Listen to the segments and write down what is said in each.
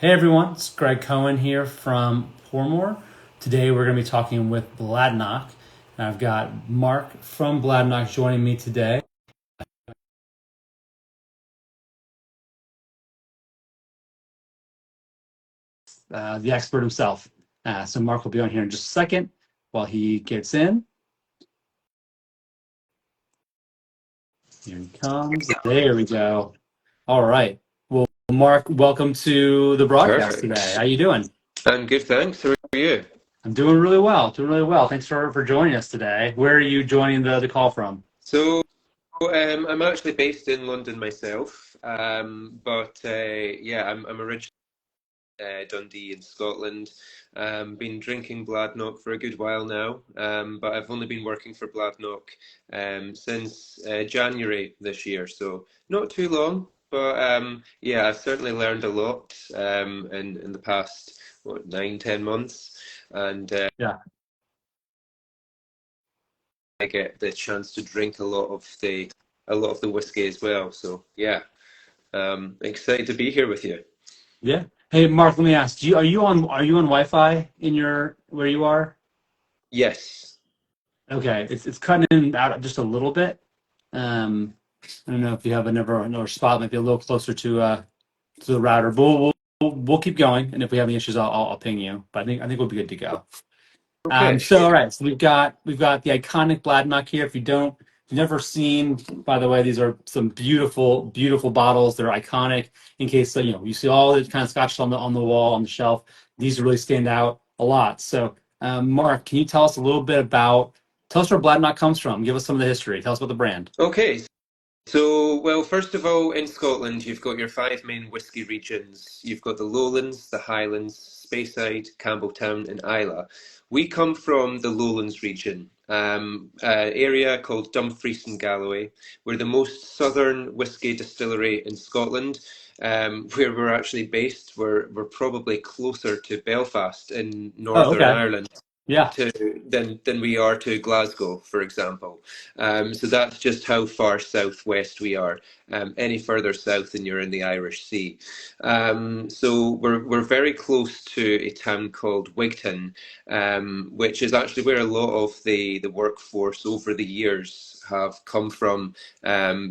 Hey everyone, it's Greg Cohen here from Pourmore. Today we're going to be talking with Bladnoch. And I've got Mark from Bladnoch joining me today. The expert himself. So Mark will be on here in just a second while he gets in. Here he comes. There we go. All right. Well, Mark, welcome to the broadcast today. How Perfect. you doing? I'm good, thanks. How are you? I'm doing really well. Doing really well. Thanks for joining us today. Where are you joining the call from? I'm actually based in London myself, but yeah, I'm originally Dundee in Scotland. Been drinking Bladnoch for a good while now, but I've only been working for Bladnoch since January this year, so not too long. But yeah, I've certainly learned a lot in the past 9, 10 months, and Yeah. I get the chance to drink a lot of the whiskey as well. So yeah, excited to be here with you. Yeah. Hey, Mark, let me ask, are you on Wi-Fi in your where you are? Yes. Okay, it's cutting in and out just a little bit. I don't know if you have another spot, maybe a little closer to the router. But we'll keep going, and if we have any issues, I'll ping you. But I think we'll be good to go. Okay. So all right, so we've got the iconic Bladnoch here. If you've never seen, by the way, these are some beautiful bottles. They're iconic. In case you see all the kind of Scotch on the wall on the shelf. These really stand out a lot. So Mark, can you tell us a little bit about tell us where Bladnoch comes from? Give us some of the history. Tell us about the brand. Okay. So, well, first of all, in Scotland, you've got your five main whisky regions. You've got the Lowlands, the Highlands, Speyside, Campbeltown, and Islay. We come from the Lowlands region, area called Dumfries and Galloway. We're the most southern whisky distillery in Scotland. Where we're actually based, we're probably closer to Belfast in Oh, Northern okay. Ireland Yeah. to than we are to Glasgow, for example. So that's just how far southwest we are. Any further south, and you're in the Irish Sea. So we're very close to a town called Wigton, which is actually where a lot of the workforce over the years have come from,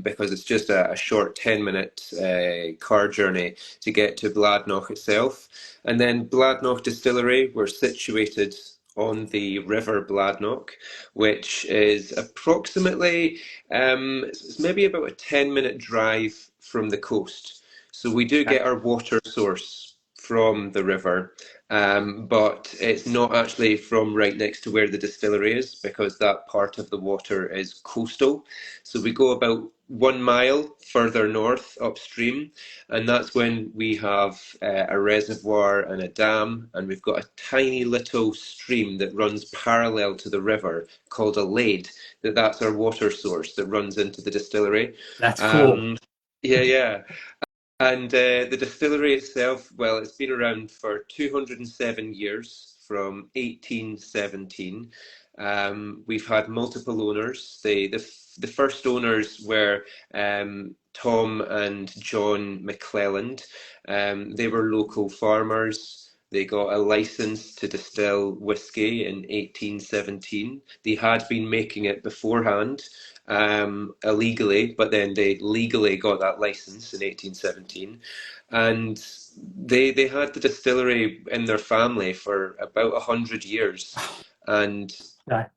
because it's just a short 10-minute car journey to get to Bladnoch itself. And then Bladnoch Distillery, we're situated on the River Bladnoch, which is approximately it's maybe about a 10-minute drive from the coast. So we do get our water source from the river, but it's not actually from right next to where the distillery is, because that part of the water is coastal. So we go about 1 mile further north upstream, and that's when we have a reservoir and a dam, and we've got a tiny little stream that runs parallel to the river called a lade. That's our water source that runs into the distillery. That's cool. Um, yeah, yeah. And the distillery itself, well, it's been around for 207 years, from 1817. We've had multiple owners. The first owners were Tom and John McClelland. They were local farmers. They got a license to distill whiskey in 1817. They had been making it beforehand, illegally, but then they legally got that license in 1817, and they had the distillery in their family for about 100 years, and Yeah.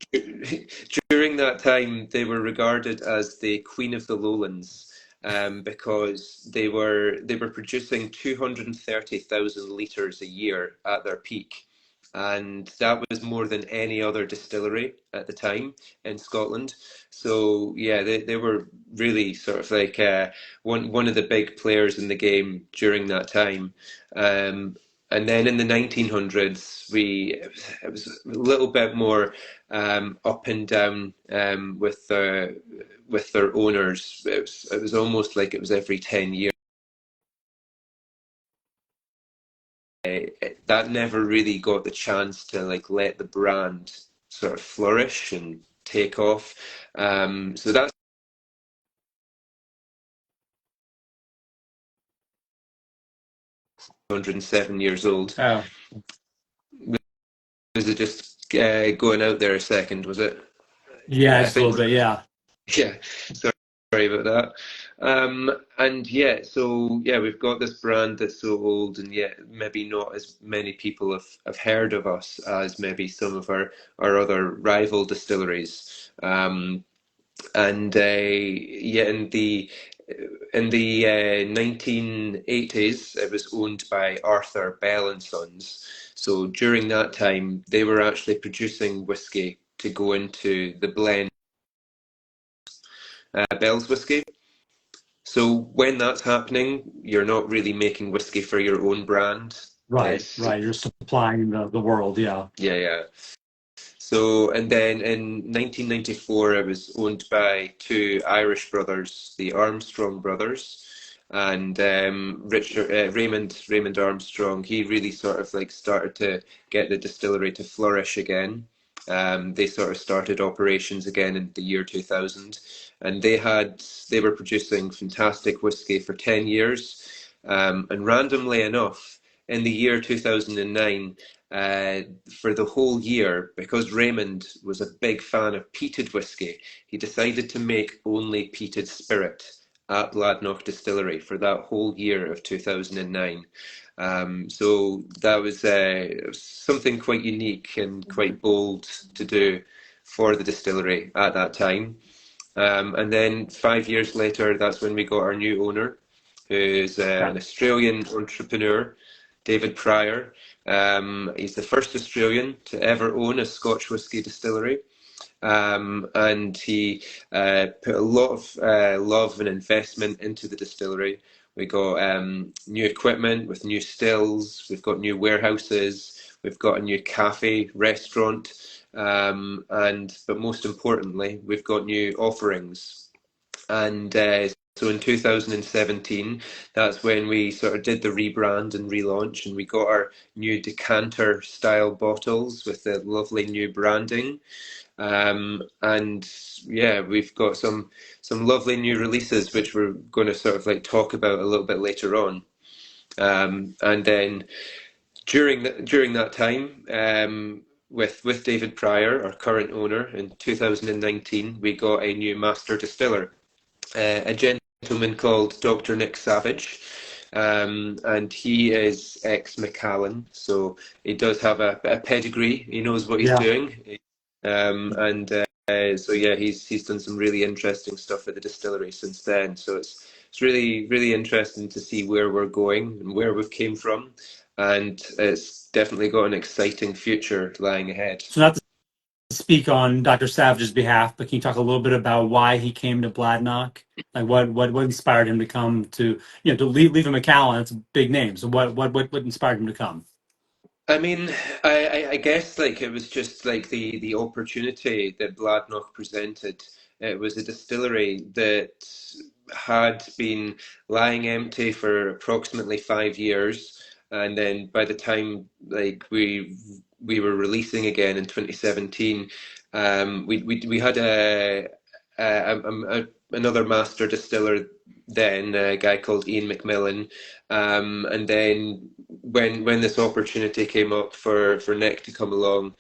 during that time they were regarded as the Queen of the Lowlands. Because they were producing 230,000 litres a year at their peak, and that was more than any other distillery at the time in Scotland. So yeah, they were really sort of like one of the big players in the game during that time. Um, and then in the 1900s, it was a little bit more up and down with their owners. It was almost like it was every 10 years. That never really got the chance to like let the brand sort of flourish and take off. So that's 207 years old. Oh, Was it just going out there a second? Was it? yeah, I just a think little bit. Yeah. yeah. Sorry about that. And yeah, so yeah, we've got this brand that's so old, and yet maybe not as many people have heard of us as maybe some of our other rival distilleries. And yeah, in the 1980s, it was owned by Arthur Bell and Sons. So during that time, they were actually producing whiskey to go into the blend, Bell's whiskey. So when that's happening, you're not really making whiskey for your own brand. Right. It's Right. You're supplying the world. Yeah. yeah, yeah. So, and then in 1994, it was owned by two Irish brothers, the Armstrong brothers, and Raymond Armstrong. He really sort of like started to get the distillery to flourish again. They sort of started operations again in the year 2000, and they were producing fantastic whiskey for 10 years. And randomly enough, in the year 2009, for the whole year, because Raymond was a big fan of peated whiskey, he decided to make only peated spirit at Bladnoch Distillery for that whole year of 2009. So that was something quite unique and quite bold to do for the distillery at that time. And then 5 years later, that's when we got our new owner, who's Yeah. an Australian entrepreneur, David Pryor. He's the first Australian to ever own a Scotch whisky distillery. And he put a lot of love and investment into the distillery. We got new equipment with new stills, we've got new warehouses, we've got a new cafe, restaurant, and but most importantly, we've got new offerings. And so in 2017, that's when we sort of did the rebrand and relaunch, and we got our new decanter style bottles with the lovely new branding. And yeah, we've got some lovely new releases which we're going to sort of like talk about a little bit later on. And then during that time, with David Pryor, our current owner, in 2019, we got a new master distiller, a gentleman called Dr. Nick Savage. And he is ex-Macallan, so he does have a pedigree. He knows what he's Yeah. doing. And so yeah, he's done some really interesting stuff at the distillery since then. So it's really really interesting to see where we're going and where we've came from, and it's definitely got an exciting future lying ahead. So not to speak on Dr. Savage's behalf, but can you talk a little bit about why he came to Bladnoch? Like what inspired him to come to, to leave a McAllen? It's a big name. So what inspired him to come? I mean, I guess like it was just like the opportunity that Bladnoch presented. It was a distillery that had been lying empty for approximately 5 years, and then by the time like we were releasing again in 2017, we had another master distiller then, a guy called Ian McMillan, and then when this opportunity came up for Nick to come along,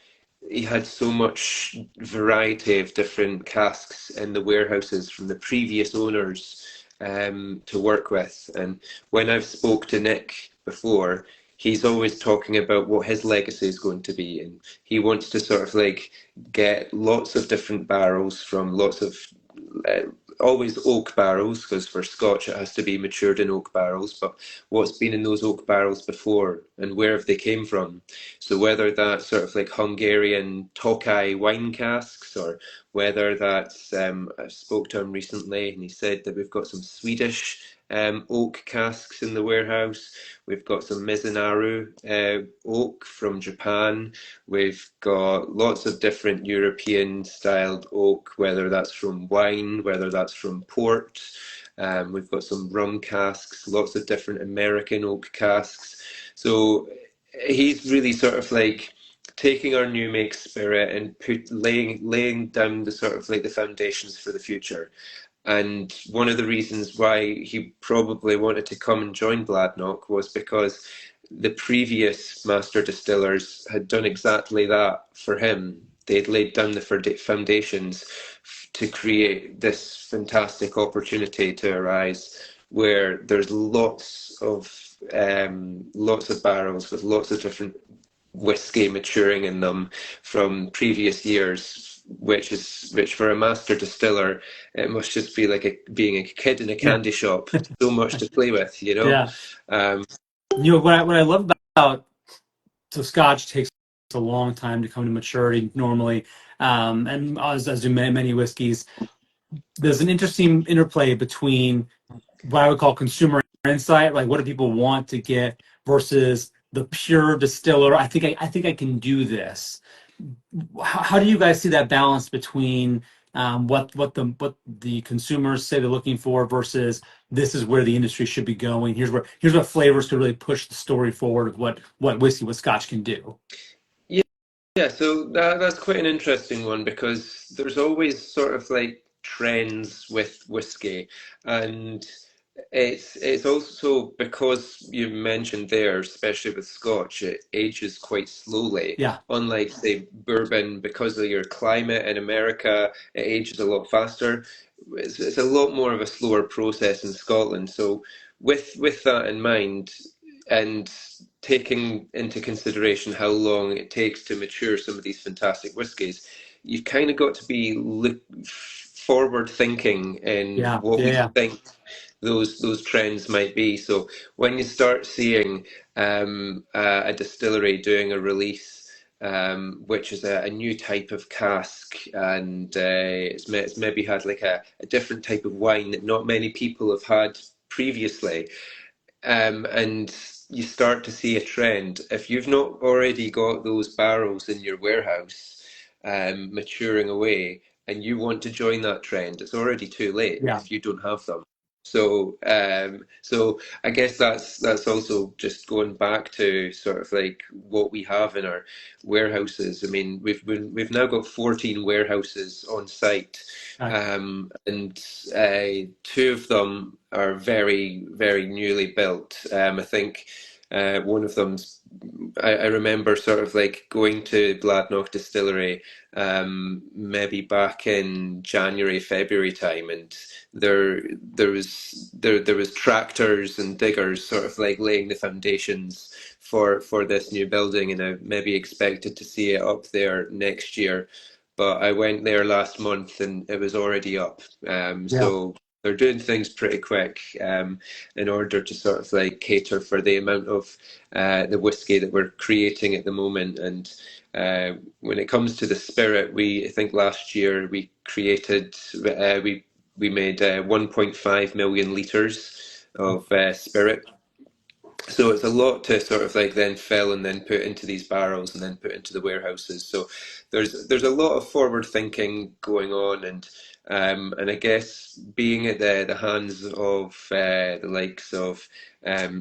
he had so much variety of different casks in the warehouses from the previous owners, to work with. And when I've spoke to Nick before, he's always talking about what his legacy is going to be, and he wants to sort of like get lots of different barrels from lots of uh, always oak barrels, because for Scotch it has to be matured in oak barrels, but what's been in those oak barrels before and where have they came from? So whether that's sort of like Hungarian Tokai wine casks, or whether that's I spoke to him recently and he said that we've got some Swedish oak casks in the warehouse. We've got some Mizunaru oak from Japan. We've got lots of different European styled oak, whether that's from wine, whether that's from port. We've got some rum casks, lots of different American oak casks. So he's really sort of like taking our new make spirit and laying down the sort of like the foundations for the future. And one of the reasons why he probably wanted to come and join Bladnoch was because the previous master distillers had done exactly that for him. They'd laid down the foundations to create this fantastic opportunity to arise where there's lots of barrels with lots of different whiskey maturing in them from previous years, which for a master distiller, it must just be like being a kid in a Yeah, candy shop. So much to play with, you know. yeah. Um, What I love about so Scotch takes a long time to come to maturity normally, and as do many whiskeys. There's an interesting interplay between what I would call consumer insight, like what do people want to get, versus the pure distiller. I think I can do this. How do you guys see that balance between what the consumers say they're looking for versus this is where the industry should be going? Here's what flavors could really push the story forward of what whiskey with Scotch can do. yeah, yeah, so that's quite an interesting one because there's always sort of like trends with whiskey, and it's also because you mentioned there, especially with Scotch, it ages quite slowly. Yeah, Unlike, say, bourbon, because of your climate in America, it ages a lot faster. It's a lot more of a slower process in Scotland. So, with that in mind, and taking into consideration how long it takes to mature some of these fantastic whiskies, you've kind of got to be forward thinking in yeah, what yeah, we yeah. think those trends might be. So when you start seeing a distillery doing a release, which is a new type of cask, and it's maybe had like a different type of wine that not many people have had previously, and you start to see a trend. If you've not already got those barrels in your warehouse, maturing away, and you want to join that trend, it's already too late Yeah. if you don't have them. So I guess that's also just going back to sort of like what we have in our warehouses. I mean, we've now got 14 warehouses on site, Okay. and two of them are very, very newly built. I think one of them's, I remember sort of like going to Bladnoch Distillery maybe back in January, February time, and there was tractors and diggers sort of like laying the foundations for this new building, and I maybe expected to see it up there next year. But I went there last month and it was already up. Yeah. So they're doing things pretty quick, in order to sort of like cater for the amount of the whiskey that we're creating at the moment. And when it comes to the spirit, I think last year we created, we made 1.5 million liters of spirit. So it's a lot to sort of like then fill and then put into these barrels and then put into the warehouses. So there's a lot of forward thinking going on, and I guess being at the hands of the likes of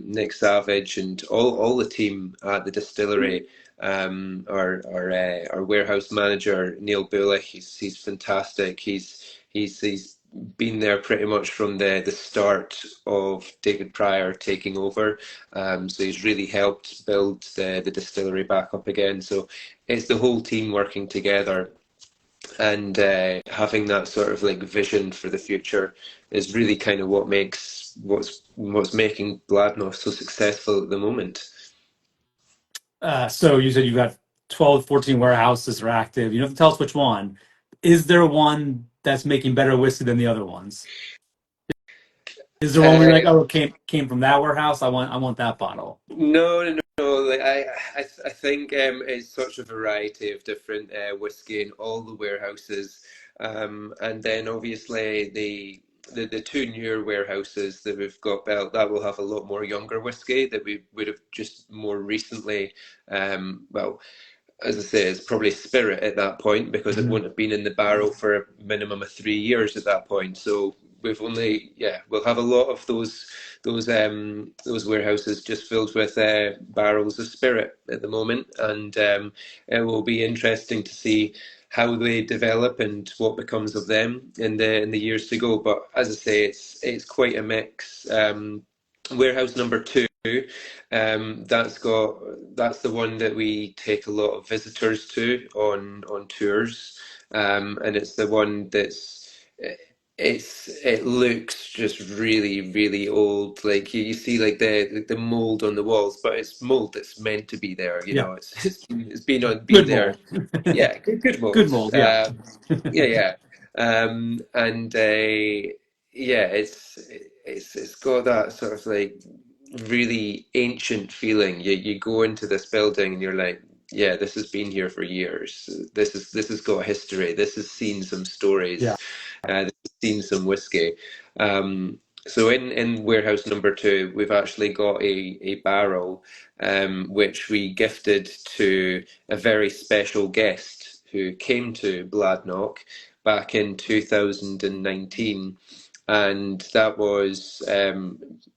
Nick Savage and all the team at the distillery. Our warehouse manager Neil Bullock, he's fantastic. He's been there pretty much from the start of David Pryor taking over. So he's really helped build the distillery back up again. So it's the whole team working together, and having that sort of like vision for the future is really kind of what's making Bladnoch so successful at the moment. So you said you've got 12, 14 warehouses are active. You don't have to tell us which one. Is there one that's making better whiskey than the other ones? Is there one where you're like, Uh, oh, it came from that warehouse? I want that bottle. no. Like I think it's such a variety of different whiskey in all the warehouses, and then obviously the two newer warehouses that we've got built, that will have a lot more younger whiskey that we would have just more recently, well, as I say, it's probably spirit at that point because it Mhm. wouldn't have been in the barrel for a minimum of 3 years at that point. So we'll have a lot of those warehouses just filled with barrels of spirit at the moment, and it will be interesting to see how they develop and what becomes of them in the years to go. But as I say, it's quite a mix. Warehouse number two, that's the one that we take a lot of visitors to on tours, and it's the one it looks just really old. Like you see like the mold on the walls, but it's mold that's meant to be there. You Yeah. know, it's been Good there. mold. Yeah, good Good mold. mold. Yeah. Yeah, yeah. And yeah, it's got that sort of like really ancient feeling. You go into this building and you're like, yeah, this has been here for years. This has got history. This has seen some Yeah. stories. This has seen some whiskey. So in warehouse number two, we've actually got a barrel which we gifted to a very special guest who came to Bladnoch back in 2019, and that was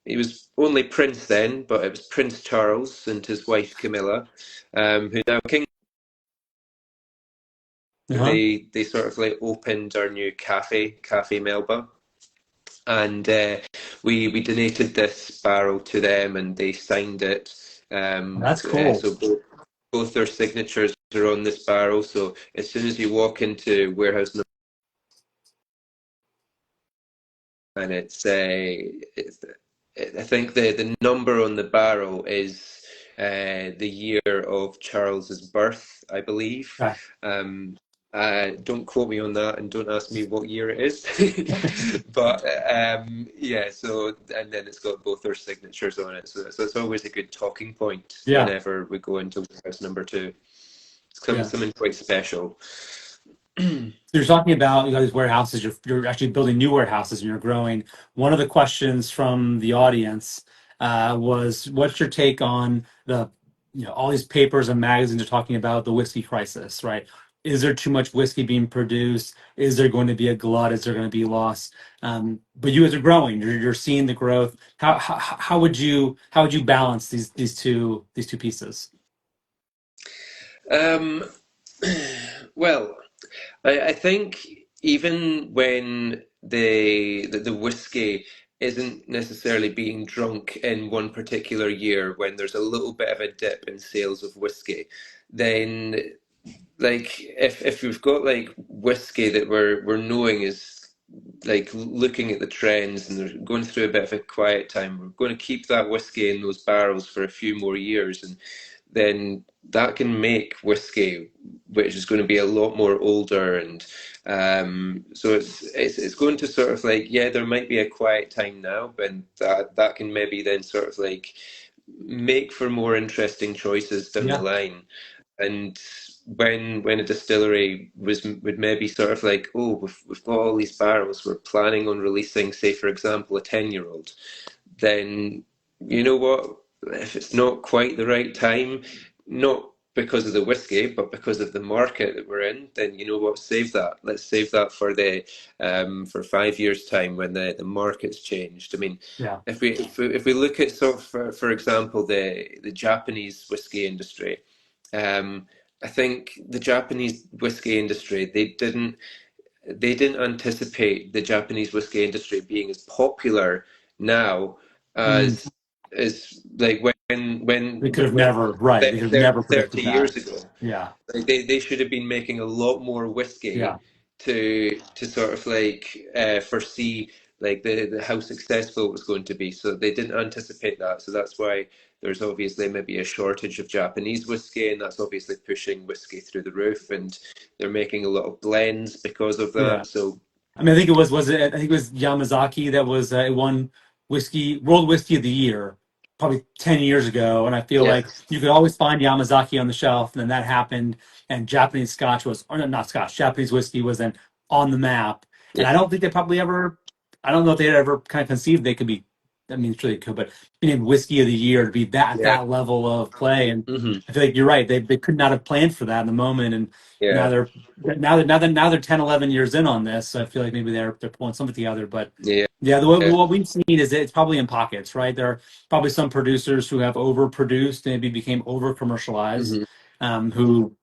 he was only Prince then, but it was Prince Charles and his wife Camilla, who now King. Uh-huh. They sort of like opened our new Cafe Melba, and we donated this barrel to them, and they signed it. That's cool. So both their signatures are on this barrel. So as soon as you walk into warehouse and it's I think the number on the barrel is the year of Charles's birth, I believe. Okay. Don't quote me on that, and don't ask me what year it is. But yeah, so and then it's got both their signatures on it, so it's always a good talking point Yeah. whenever we go into warehouse number two. Yeah. Something quite special. So you're talking about, you got these warehouses, you're actually building new warehouses and you're growing. One of the questions from the audience was, what's your take on all these papers and magazines are talking about the whiskey crisis, right? Is there too much whiskey being produced? Is there going to be a glut? Is there going to be loss? But you guys are growing. You're seeing the growth. How would you balance these two pieces? Um, well, I think even when the whiskey isn't necessarily being drunk in one particular year, when there's a little bit of a dip in sales of whiskey, then like if we've got like whiskey that we're knowing is like looking at the trends and they're going through a bit of a quiet time, we're going to keep that whiskey in those barrels for a few more years, and then that can make whiskey which is going to be a lot more older, and so it's going to sort of like, yeah, there might be a quiet time now, but that can maybe then sort of like make for more interesting choices down the Yeah. line. And when a distillery would maybe sort of like, oh, we've got all these barrels, we're planning on releasing, say for example, a 10-year-old, then you know what? If it's not quite the right time, not because of the whiskey, but because of the market that we're in, then you know what? Save that. Let's save that for the for 5 years' time when the market's changed. I mean, Yeah. if we look at sort of for example the Japanese whiskey industry, um, I think the Japanese whiskey industry they didn't anticipate the Japanese whiskey industry being as popular now Mm. as like They could have never, right. They could have never 30 predicted that. years ago. Yeah. Like they should have been making a lot more Yeah. whiskey to sort of like foresee like the how successful it was going to be. So they didn't anticipate that. So that's why there's obviously maybe a shortage of Japanese whiskey, and that's obviously pushing whiskey through the roof. And they're making a lot of blends because of Yeah. that. So I mean, I think it was Yamazaki that was won World Whiskey of the Year probably 10 years ago. And I feel yeah, like you could always find Yamazaki on the shelf. And then that happened. And Japanese Scotch was, or not Scotch, Japanese whiskey was then on the map. And yeah, I don't think they probably ever, I don't know if they had ever kind of conceived they could be, I mean, sure they could, but being Whiskey of the Year to be yeah, that level of play. And hmm I feel like you're right. They could not have planned for that in the moment. And now yeah, they're 10, 11 years in on this. So I feel like maybe they're pulling something together. But yeah, yeah, yeah. what we've seen is that it's probably in pockets, right? There are probably some producers who have overproduced, maybe became over commercialized, hmm who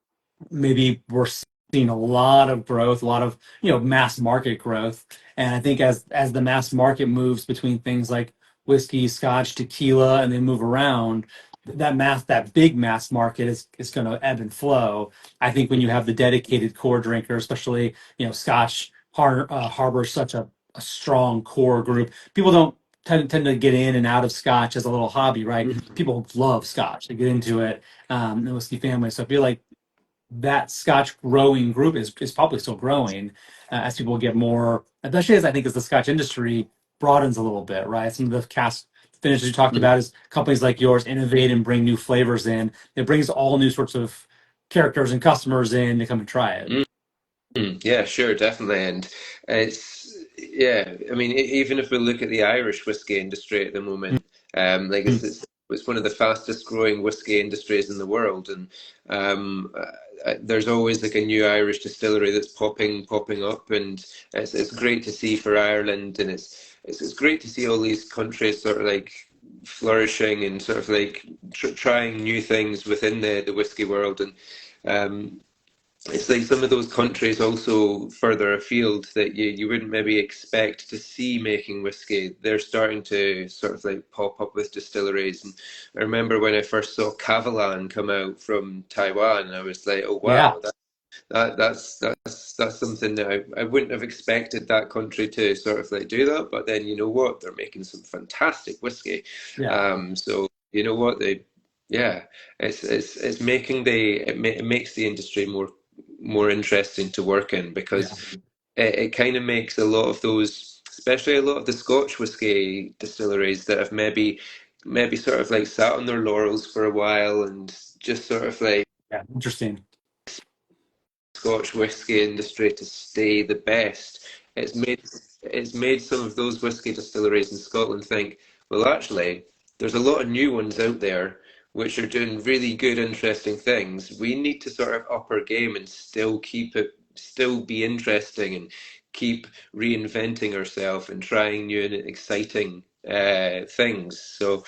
maybe were seen a lot of growth, a lot of mass market growth, and I think as the mass market moves between things like whiskey, Scotch, tequila, and they move around, that big mass market is going to ebb and flow. I think when you have the dedicated core drinker, especially Scotch harbors such a strong core group. People don't tend to get in and out of Scotch as a little hobby, right? People love Scotch; they get into it, the whiskey family. So I feel like that Scotch growing group is probably still growing as people get more, especially as I think as the Scotch industry broadens a little bit, right? Some of the cask finishes you talked about is companies like yours innovate and bring new flavors in. It brings all new sorts of characters and customers in to come and try it. Yeah, sure, definitely. And yeah, I mean, even if we look at the Irish whiskey industry at the moment, like Mhm. it's one of the fastest growing whiskey industries in the world. And there's always like a new Irish distillery that's popping up. And it's great to see for Ireland. And it's great to see all these countries sort of like flourishing and sort of like trying new things within the whiskey world. And um, it's like some of those countries also further afield that you wouldn't maybe expect to see making whiskey. They're starting to sort of like pop up with distilleries. And I remember when I first saw Kavalan come out from Taiwan, I was like, oh Yeah, wow, that's something that I wouldn't have expected that country to sort of like do that. But then you know what? They're making some fantastic whiskey. yeah, So you know what they, yeah, it's making it makes the industry more interesting to work in yeah. because it kind of makes a lot of those, especially a lot of the Scotch whiskey distilleries that have maybe sort of like sat on their laurels for a while and just sort of like Yeah, interesting. Scotch whisky industry to stay the best. It's made some of those whisky distilleries in Scotland think, well, actually, there's a lot of new ones out there which are doing really good, interesting things. We need to sort of up our game and still be interesting and keep reinventing ourselves and trying new and exciting things. So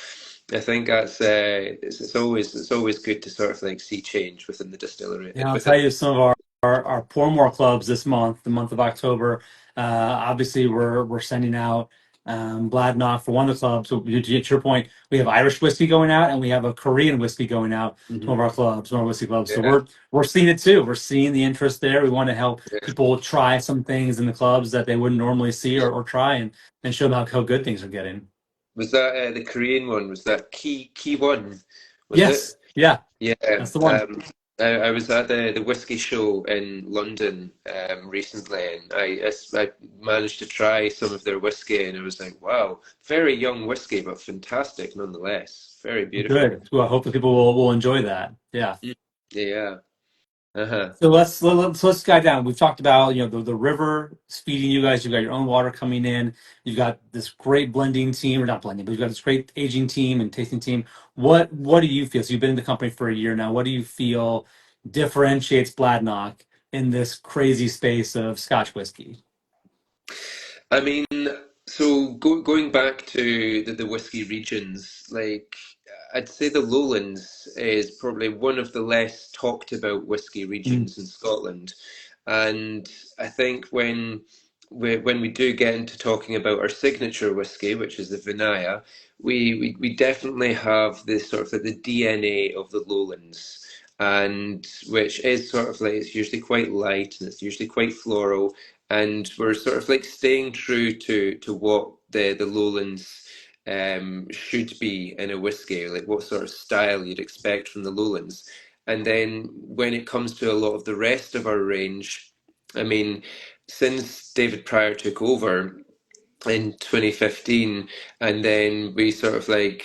I think that's it's always good to sort of like see change within the distillery Yeah, I'll within tell the you some of our pour more clubs this month, the month of October. Obviously, we're sending out Bladnoch for one of the clubs. So to get your point, we have Irish whiskey going out, and we have a Korean whiskey going out to one of our clubs, one of our whiskey clubs. So yeah. we're seeing it too. We're seeing the interest there. We want to help Yeah. people try some things in the clubs that they wouldn't normally see or try, and show them how good things are getting. Was that the Korean one? Was that Key One? Was it? Yes, yeah, Yeah. that's the one. I was at the whiskey show in London recently, and I managed to try some of their whiskey, and it was like, wow, very young whiskey, but fantastic nonetheless. Very beautiful. Good. Well, I hope that people will enjoy that. Yeah. Mm. Yeah. Uh-huh. So let's guide down. We've talked about the river is feeding you guys. You've got your own water coming in. You've got this great blending team, or not blending, but you've got this great aging team and tasting team. What do you feel? So you've been in the company for a year now. What do you feel differentiates Bladnoch in this crazy space of Scotch whiskey? I mean, so going back to the whiskey regions, like I'd say the Lowlands is probably one of the less talked about whiskey Mm, regions in Scotland, and I think when we do get into talking about our signature whiskey, which is the Vinaya, we definitely have this sort of like the DNA of the Lowlands. And which is sort of like it's usually quite light and it's usually quite floral, and we're sort of like staying true to what the lowlands should be in a whiskey, like what sort of style you'd expect from the lowlands. And then when it comes to a lot of the rest of our range, I mean, since David Pryor took over in 2015, and then we sort of like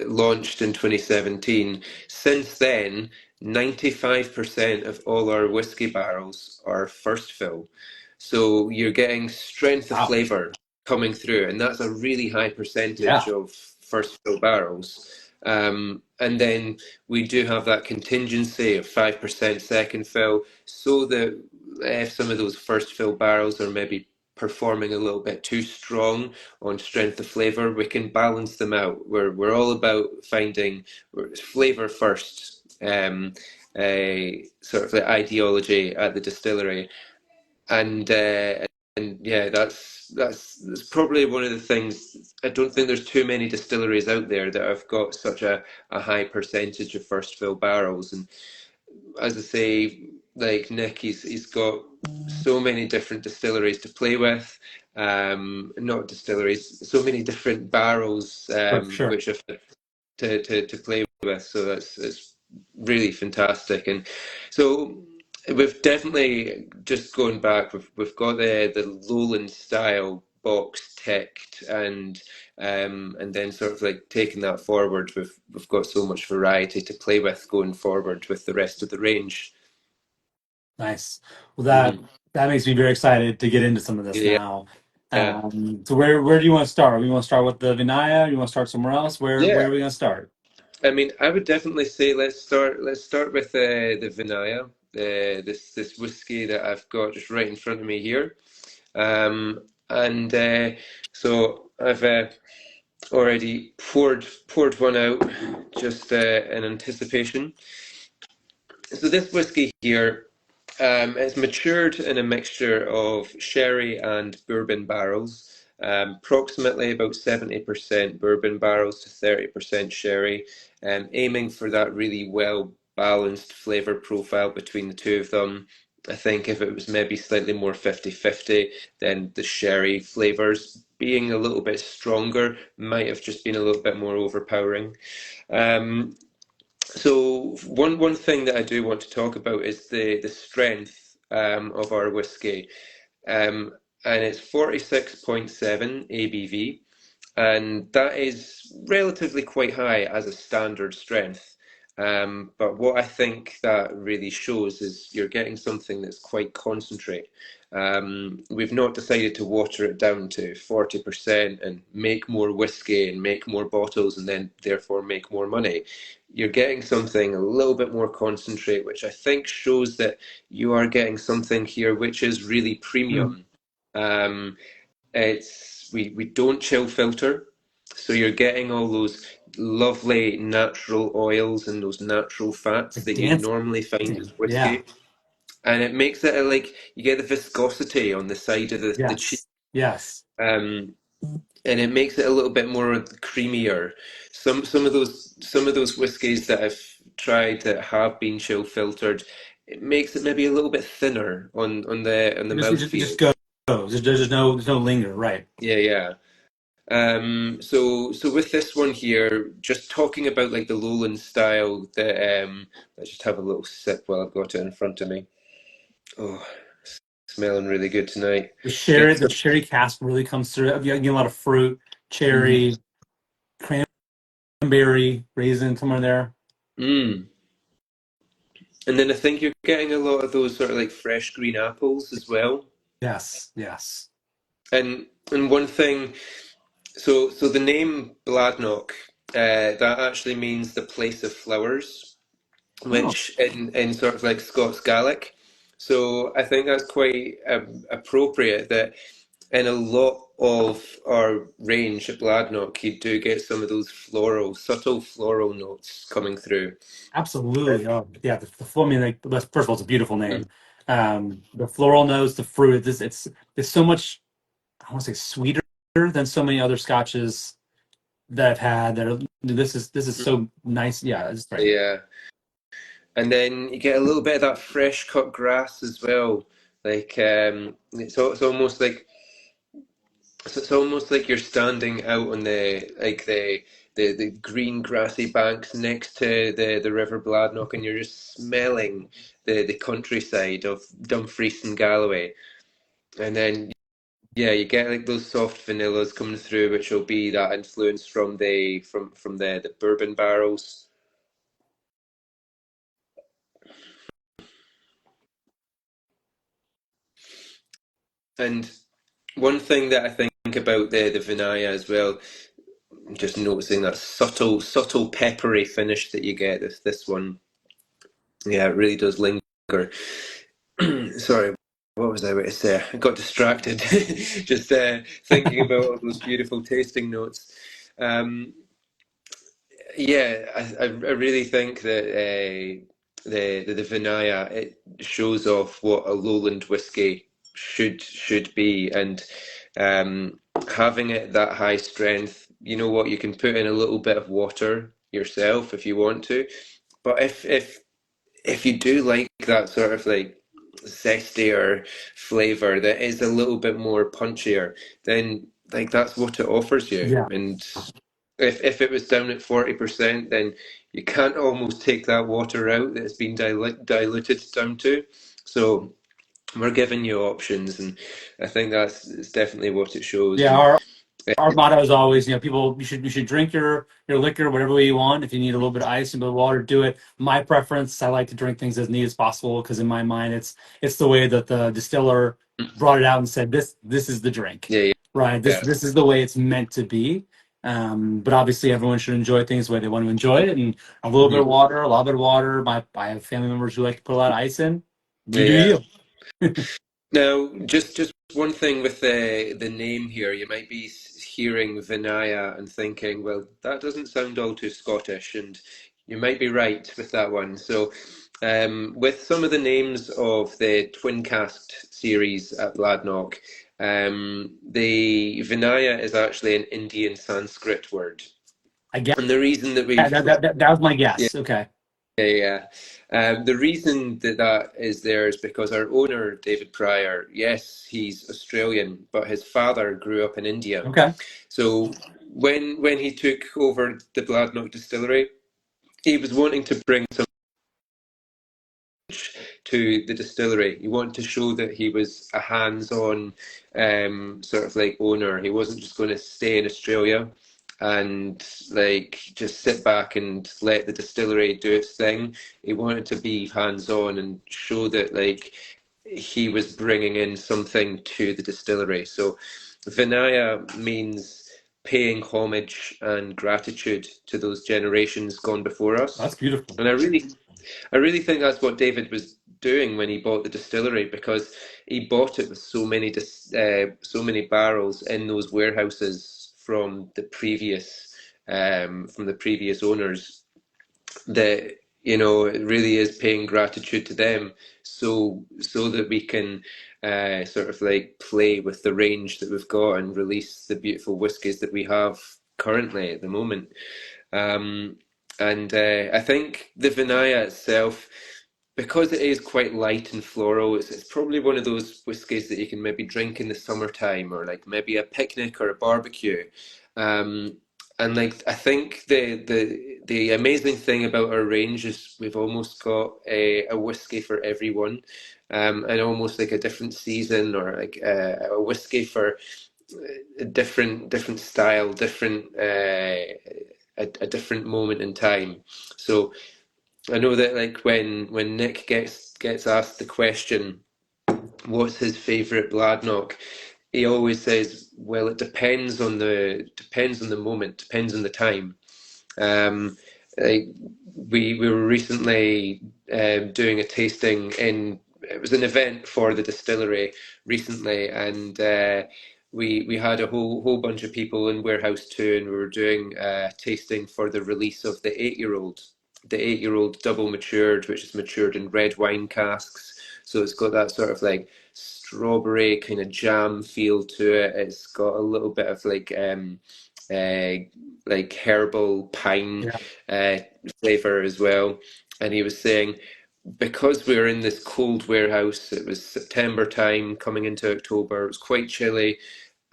launched in 2017. Since then, 95% of all our whiskey barrels are first fill. So you're getting strength of wow. flavor coming through, and that's a really high percentage Yeah. of first fill barrels. And then we do have that contingency of 5% second fill, so that if some of those first fill barrels are maybe performing a little bit too strong on strength of flavor, we can balance them out. We're all about finding flavor first, sort of like ideology at the distillery, and yeah, that's probably one of the things. I don't think there's too many distilleries out there that have got such a high percentage of first fill barrels. And as I say, like Nick, he's got so many different distilleries to play with. Not distilleries, so many different barrels, For sure. which are to play with. So that's it's really fantastic. And so we've definitely just going back. We've got the lowland style box ticked, and then sort of like taking that forward. We've got so much variety to play with going forward with the rest of the range. Nice. Well, Hmm. that makes me very excited to get into some of this Yeah, now. yeah, So where do you want to start? We want to start with the Vinaya? You want to start somewhere else? Where yeah. are we going to start? I mean, I would definitely say let's start with the Vinaya, this whiskey that I've got just right in front of me here. And so I've already poured one out just in anticipation. So this whiskey here, it's matured in a mixture of sherry and bourbon barrels, approximately about 70% bourbon barrels to 30% sherry, aiming for that really well balanced flavor profile between the two of them. I think if it was maybe slightly more 50-50, then the sherry flavors being a little bit stronger might have just been a little bit more overpowering. Um, so one thing that I do want to talk about is the strength of our whiskey, um, and it's 46.7 ABV, and that is relatively quite high as a standard strength. But what I think that really shows is you're getting something that's quite concentrate. We've not decided to water it down to 40% and make more whiskey and make more bottles and then therefore make more money. You're getting something a little bit more concentrate, which I think shows that you are getting something here which is really Mm, premium. Um, we don't chill filter, so you're getting all those lovely natural oils and those natural fats like that you'd normally find in dancing. Yeah. whiskey, and it makes it like you get the viscosity on the side of the cheek, Yes. Yes. um, and it makes it a little bit more creamier. Some of those whiskies that I've tried that have been chill filtered, it makes it maybe a little bit thinner on the It just mouthfeel. goes. There's no linger. Right. Yeah, yeah. So with this one here, just talking about like the lowland style, let's just have a little sip while I've got it in front of me. Oh, smelling really good tonight. The It's sherry cask really comes through. You get a lot of fruit, mm, cherry, cranberry, raisin, somewhere there. mm. And then I think you're getting a lot of those sort of like fresh green apples as well. Yes. Yes. And one thing, so the name Bladnoch, that actually means the place of flowers, Oh, which in sort of like Scots Gaelic. So I think that's quite appropriate that in a lot of our range at Bladnoch, you do get some of those subtle floral notes coming through. absolutely. Oh, yeah. I mean, like, first of all, it's a beautiful name. The floral notes, the fruit. It's so much. I want to say sweeter than so many other scotches that I've had. This is so nice. Yeah, it's great. Yeah. And then you get a little bit of that fresh cut grass as well. Like it's almost like you're standing out on the green grassy banks next to the River Bladnoch, and you're just smelling the countryside of Dumfries and Galloway. And then yeah, you get like those soft vanillas coming through, which will be that influence from the bourbon barrels. And one thing that I think about the Vinaya as well, just noticing that subtle peppery finish that you get. This one, yeah, it really does linger. Sorry, what was I about to say? I got distracted, just thinking about all those beautiful tasting notes. Um, yeah, I really think that. the Vinaya, it shows off what a lowland whiskey should be, and um, having it that high strength, you know what, you can put in a little bit of water yourself if you want to, but if you do like that sort of like zestier flavor that is a little bit more punchier, then like that's what it offers you. Yeah. And if it was down at 40%, then you can't almost take that water out that it's been diluted down to. So we're giving you options, and I think that's it's definitely what it shows. Yeah, And our motto is always, people, you should drink your liquor whatever way you want. If you need a little bit of ice and a bit of water, do it. My preference, I like to drink things as neat as possible because in my mind, it's the way that the distiller brought it out and said this is the drink, yeah, right? This yeah, this is the way it's meant to be. But obviously, everyone should enjoy things the way they want to enjoy it, and a little bit hmm of water, a lot bit of water. I have family members who like to put a lot of ice in. yeah, You do yeah. you. Now, just one thing with the name here, you might be hearing Vinaya and thinking, well, that doesn't sound all too Scottish, and you might be right with that one. So, with some of the names of the twin casked series at Bladnoch, the Vinaya is actually an Indian Sanskrit word, I guess and the reason that that, we've that was my yeah, guess. Okay. yeah, yeah. The reason that that is there is because our owner, David Pryor, yes, he's Australian, but his father grew up in India. Okay. So when he took over the Bladnoch distillery, he was wanting to bring some to the distillery. He wanted to show that he was a hands-on sort of like owner. He wasn't just going to stay in Australia and like just sit back and let the distillery do its thing. He wanted to be hands-on and show that like he was bringing in something to the distillery. So Vinaya means paying homage and gratitude to those generations gone before That's us. beautiful. And I really think that's what David was doing when he bought the distillery, because he bought it with so many barrels in those warehouses from the previous owners, that it really is paying gratitude to them, so that we can sort of like play with the range that we've got and release the beautiful whiskies that we have currently at the moment. Um, and I think the Vinaya itself, because it is quite light and floral, it's probably one of those whiskies that you can maybe drink in the summertime, or like maybe a picnic or a barbecue. Um, and like I think the amazing thing about our range is we've almost got a whiskey for everyone, and almost like a different season, or like a whiskey for a different style, different a different moment in time. So I know that like when Nick gets asked the question, what's his favorite Bladnoch, he always says, well, it depends on the moment, depends on the time. Um, like we were recently doing a tasting in, it was an event for the distillery recently, and we had a whole bunch of people in warehouse two, and we were doing a tasting for the release of the 8 year old double matured, which is matured in red wine casks. So it's got that sort of like strawberry kind of jam feel to it. It's got a little bit of uh, like herbal pine Yeah. uh, flavor as well. And he was saying, because we were in this cold warehouse, it was September time coming into October, it was quite chilly,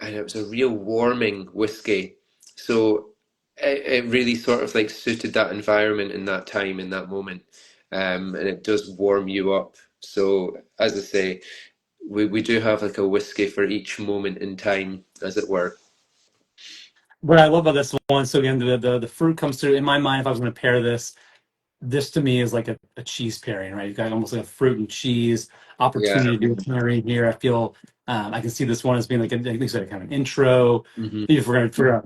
and it was a real warming whiskey. So it really sort of like suited that environment in that time, in that moment. And it does warm you up. So, as I say, we do have like a whiskey for each moment in time, as it were. What I love about this one, so again, the fruit comes through. In my mind, if I was going to pair this to me is like a cheese pairing, right? You've got almost like a fruit and cheese Yeah. opportunity to do a pairing here. I feel I can see this one as being like like you said, kind of an intro. hmm If we're gonna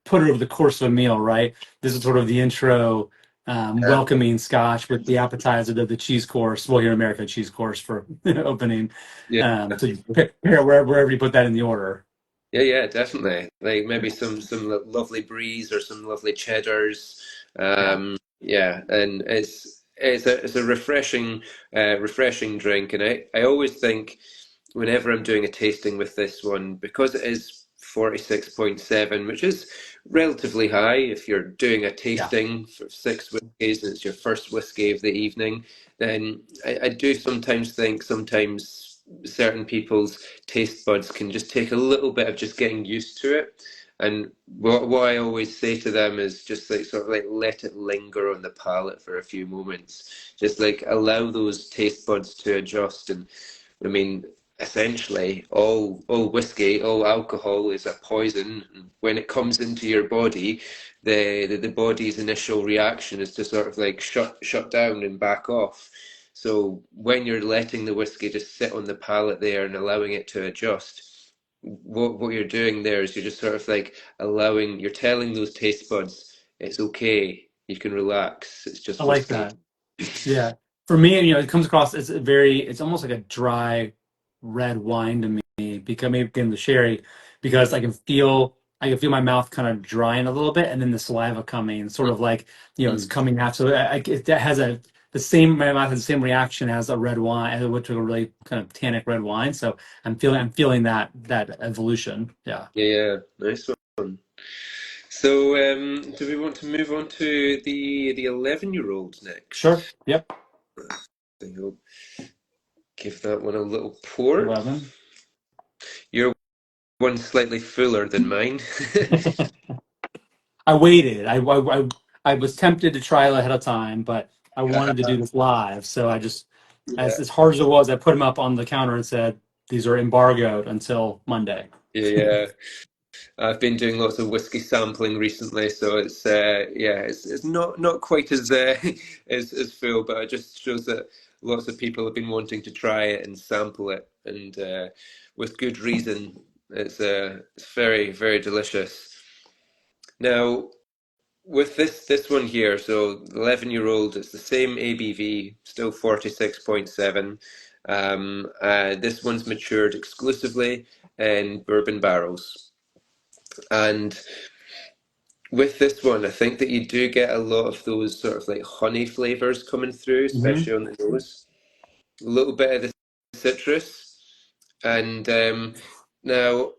put it over the course of a meal, right? This is sort of the intro, Yeah. welcoming Scotch with the appetizer, the cheese course. Well, here in America, cheese course for opening. Yeah. So you pair wherever you put that in the order. Yeah, yeah, definitely. Like maybe lovely bries or some lovely cheddars. Yeah. Yeah, and it's a refreshing drink, and I always think whenever I'm doing a tasting with this one, because it is 46.7, which is relatively high if you're doing a Yeah, tasting for six whiskeys and it's your first whiskey of the evening, then I do sometimes think sometimes certain people's taste buds can just take a little bit of just getting used to it. And what I always say to them is just like sort of like let it linger on the palate for a few moments. Just like allow those taste buds to adjust. And I mean, essentially, all whiskey, all alcohol is a poison. And when it comes into your body, the body's initial reaction is to sort of like shut down and back off. So when you're letting the whiskey just sit on the palate there and allowing it to adjust, what you're doing there is you're just sort of like you're telling those taste buds it's okay, you can relax, it's I just like whiskey. that. Yeah. For me, it comes across it's a very it's almost like a dry red wine to me, because maybe again the sherry, because I can feel my mouth kind of drying a little bit, and then the saliva coming, sort of like, it's Mm. coming out. So it that has the same my mouth has the same reaction as a red wine, as which a really kind of tannic red wine. So I'm feeling that evolution. Yeah. Yeah, nice one. So do we want to move on to the 11-year-old Sure. next? Yep. I'll give that one a little pour. 11. Your one's slightly fuller than mine. I waited. I was tempted to try it ahead of time, but I wanted to do this live. So I just, Yeah, as hard as it was, I put them up on the counter and said, these are embargoed until Monday. yeah, yeah. I've been doing lots of whiskey sampling recently, so it's yeah, it's not quite as as full, but it just shows that lots of people have been wanting to try it and sample it, and with good reason. It's very delicious. Now with this one here, so 11-year-old, it's the same ABV, still 46.7. This one's matured exclusively in bourbon barrels. And with this one, I think that you do get a lot of those sort of like honey flavors coming through, Hmm. especially on the nose. A little bit of the citrus. And now,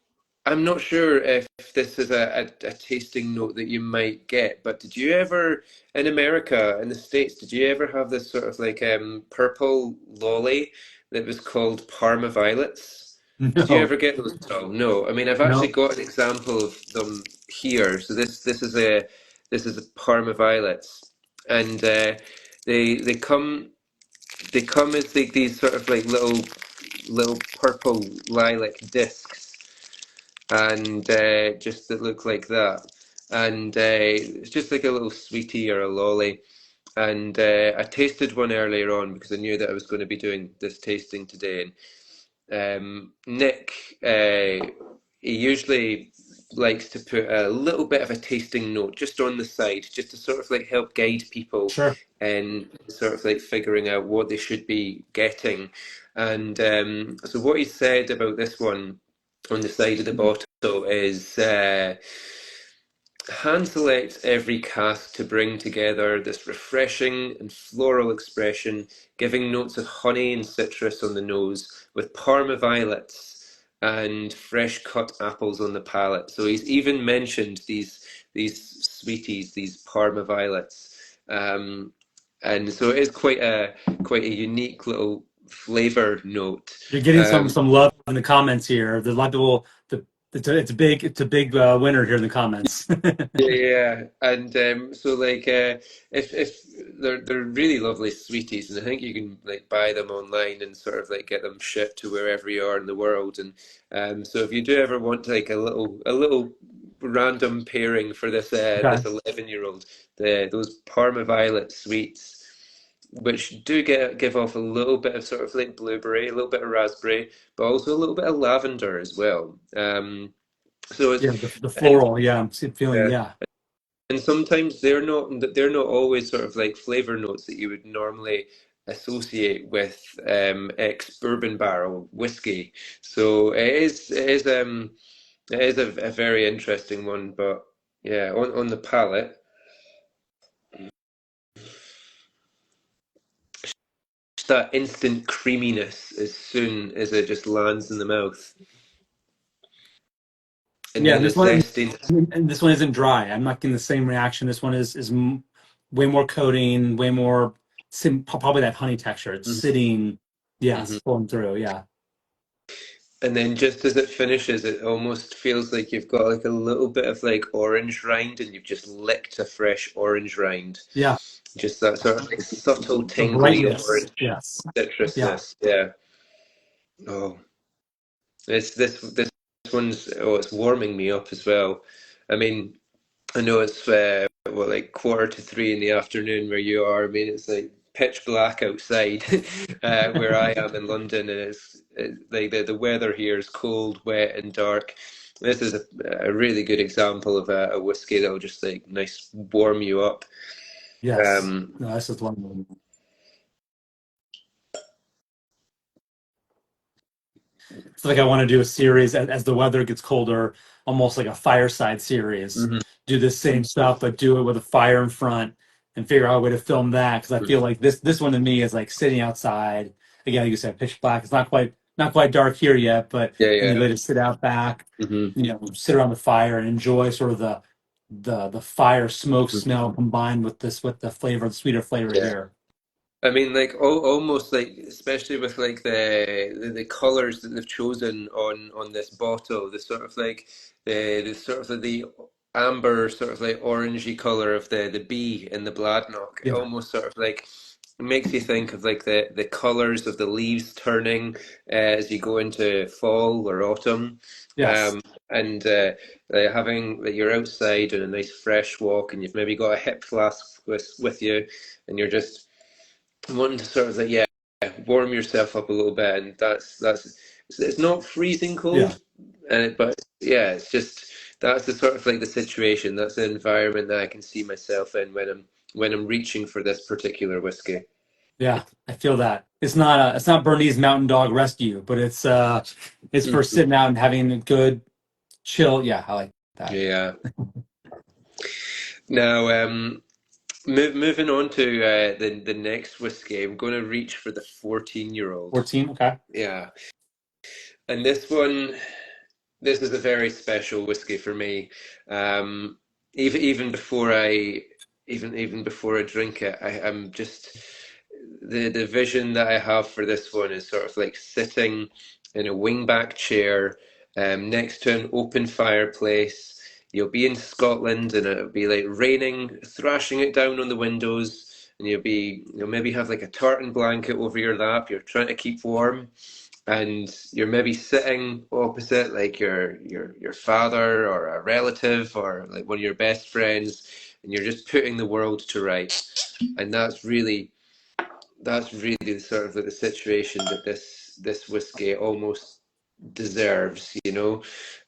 I'm not sure if this is a tasting note that you might get, but did you ever, in America, in the States, did you ever have this sort of like purple lolly that was called Parma Violets? Did you No, ever get those at all? No. I mean, I've actually no. got an example of them here. So this is a Parma Violets, and they come as these sort of like little purple lilac discs, and just that look like that. And it's just like a little sweetie or a lolly. And I tasted one earlier on because I knew that I was going to be doing this tasting today. Nick, he usually likes to put a little bit of a tasting note just on the side, just to sort of like help guide people Sure. and sort of like figuring out what they should be getting. And so what he said about this one on the side of the bottle is hand select every cask to bring together this refreshing and floral expression, giving notes of honey and citrus on the nose, with Parma violets and fresh cut apples on the palate. So he's even mentioned these sweeties, these Parma violets, and so it is quite a unique little flavor note. You're getting some Um, some love in the comments here. There's a lot of people. It's a big winner here in the comments. Yeah, yeah, and so like if they're really lovely sweeties, and I think you can like buy them online and sort of like get them shipped to wherever you are in the world. And so if you do ever want like a little random pairing for this Okay. 11-year-old, those Parma Violet sweets, which do give off a little bit of sort of like blueberry, a little bit of raspberry, but also a little bit of lavender as well. So it's Yeah, the and floral. Yeah, I'm feeling. yeah. Yeah. And sometimes they're not always sort of like flavor notes that you would normally associate with ex-bourbon barrel whiskey. So it is a very interesting one, but yeah, on the palate, that instant creaminess as soon as it just lands in the mouth, and Yeah, then and the this one zestiness. and this one isn't dry. I'm not getting the same reaction. This one is way more coating, way more probably that honey texture. It's Mhm, sitting, yes, mhm. pulling through. Yeah, And then just as it finishes, it almost feels like you've got like a little bit of like orange rind, and you've just licked a fresh orange rind. yeah, Just that sort of like subtle, the tingly brightness. orange Yes, yeah, citrusness. Yeah. Oh, this one's, oh, it's warming me up as well. I mean, I know it's what, like quarter to three in the afternoon where you are. I mean, it's like pitch black outside where I am in London, and like the weather here is cold, wet, and dark. This is a really good example of a whiskey that'll just like nice warm you up. yes. Um, No, this is one. It's like I want to do a series as the weather gets colder, almost like a fireside series. mhm, Do the same stuff, but do it with a fire in front and figure out a way to film that. Because I feel like this one to me is like sitting outside. Again, like you said, pitch black. It's not quite dark here yet, but yeah, and the yeah. ability to sit out back, Hmm. sit around the fire and enjoy sort of the fire smoke smell combined with the flavor, the sweeter flavor Yeah. here. I mean, like almost like, especially with like the colors that they've chosen on this bottle, the sort of like the sort of the amber sort of like orangey color of the bee in the Bladnoch. It Yeah. almost sort of like makes you think of like the colors of the leaves turning as you go into fall or autumn. Yes. Um, and having that you're outside on a nice fresh walk, and you've maybe got a hip flask with you, and you're just wanting to sort of like, yeah, warm yourself up a little bit, and that's it's not freezing Yeah. cold, but yeah, it's just that's the sort of like the situation, that's the environment that I can see myself in when I'm reaching for this particular whiskey. Yeah, I feel that. It's not Bernese Mountain Dog Rescue, but it's for Mhm. sitting out and having a good chill. Yeah, I like that. Yeah. Now, moving on to the next whiskey, I'm going to reach for the 14-year-old. 14, okay. Yeah, and this one. This is a very special whiskey for me. Um, even before even before I drink it, I'm just the vision that I have for this one is sort of like sitting in a wingback chair, next to an open fireplace. You'll be in Scotland, and it'll be like raining, thrashing it down on the windows, and you'll maybe have like a tartan blanket over your lap. You're trying to keep warm, and you're maybe sitting opposite like your father or a relative or like one of your best friends, and you're just putting the world to rights. And that's really sort of like the situation that this whiskey almost deserves, you know.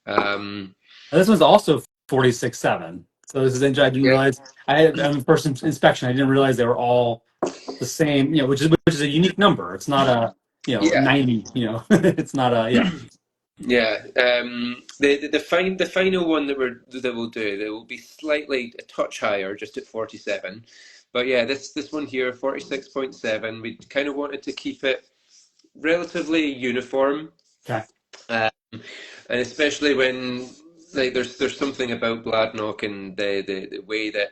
um And this one's also 46.7. So this is I didn't yeah, realize I had on first inspection. I didn't realize they were all the same. Which is a unique number. It's not a yeah. 90. It's not a yeah. Yeah, the final one that we'll do, that will be slightly a touch higher, just at 47. But yeah, this one here, 46.7. We kind of wanted to keep it relatively uniform, Okay. um, and especially when like there's something about Bladnoch and the way that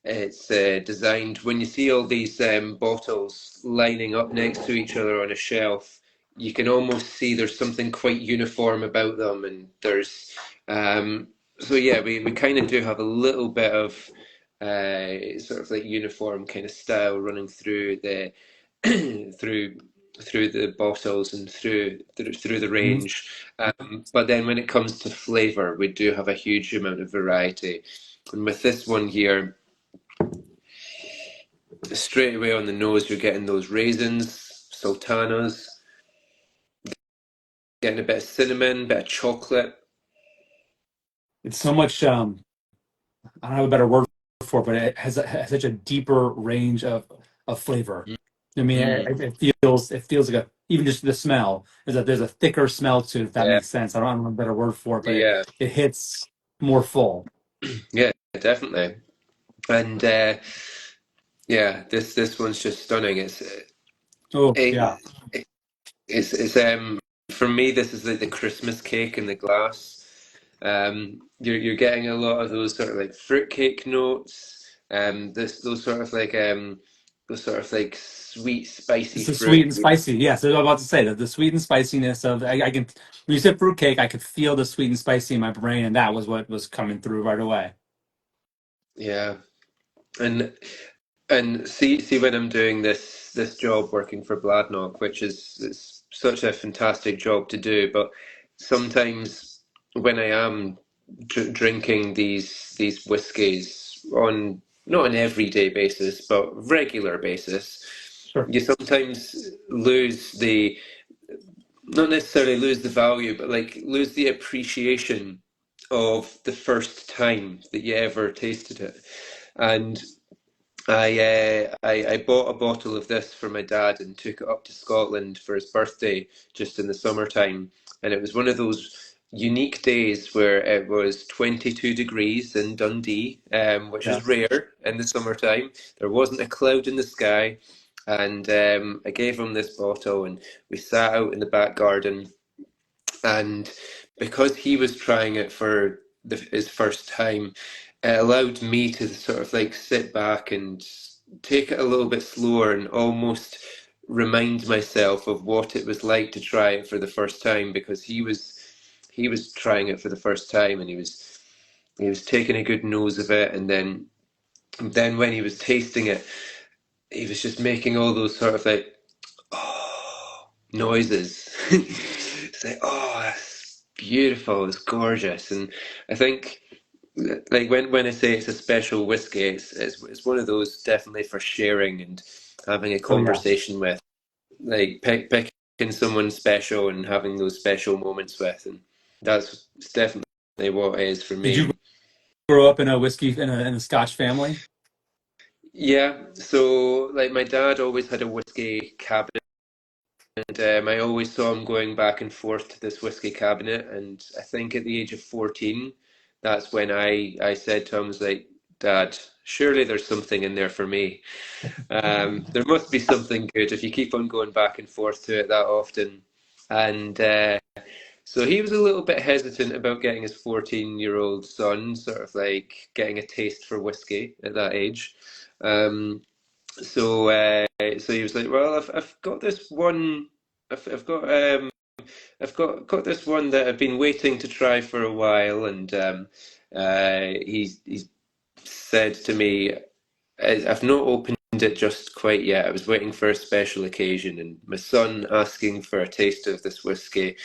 it's designed. When you see all these bottles lining up next to each other on a shelf, you can almost see there's something quite uniform about them, and there's so yeah, we kind of do have a little bit of sort of like uniform kind of style running through the through through the bottles and through the Mhm. range. But then when it comes to flavor, we do have a huge amount of variety. And with this one here, straight away on the nose, you're getting those raisins, sultanas, getting a bit of cinnamon, bit of chocolate. It's so much. I don't have a better word for it, but it has such a deeper range of flavor. I mean, Mm, it feels like even just the smell is that there's a thicker smell to it, if that yeah, makes sense. I don't have a better word for it, but it yeah, it hits more full. yeah, definitely. And yeah, this one's just stunning. Oh yeah, It, it's for me this is like the Christmas cake in the glass. You're getting a lot of those sort of like fruitcake notes, this those sort of like sweet spicy it's the sweet fruit. and spicy. Yes, I was about to say that the sweet and spiciness of I can when you said fruitcake, I could feel the sweet and spicy in my brain, and that was what was coming through right away. Yeah, and see when I'm doing this job working for Bladnoch, which is it's such a fantastic job to do, but sometimes when I am drinking these whiskies on not an everyday basis but regular basis, Sure. you sometimes lose the not necessarily lose the value, but like lose the appreciation of the first time that you ever tasted it. And I bought a bottle of this for my dad and took it up to Scotland for his birthday just in the summertime. And it was one of those unique days where it was 22 degrees in Dundee, which is Yes. rare in the summertime. There wasn't a cloud in the sky. And I gave him this bottle, and we sat out in the back garden. And because he was trying it for his first time, it allowed me to sort of like sit back and take it a little bit slower and almost remind myself of what it was like to try it for the first time, because he was trying it for the first time, and he was taking a good nose of it, and then when he was tasting it, he was just making all those sort of like oh noises. It's like, oh, that's beautiful, it's gorgeous. And I think like when I say it's a special whiskey, it's one of those definitely for sharing and having a Oh yeah. conversation with, like picking someone special and having those special moments with, and that's definitely what it is for Did you me. grow up in a whiskey in a Scotch family? Yeah, so like my dad always had a whiskey cabinet. And I always saw him going back and forth to this whiskey cabinet. And I think at the age of 14, that's when I said to him, I was like, Dad, surely there's something in there for me. There must be something good if you keep on going back and forth to it that often. And so he was a little bit hesitant about getting his 14-year-old son sort of like getting a taste for whiskey at that age. Um, so he was like, "Well, I've got this one. I've got this one that I've been waiting to try for a while." And he said to me, "I've not opened it just quite yet. I was waiting for a special occasion, and my son asking for a taste of this whiskey.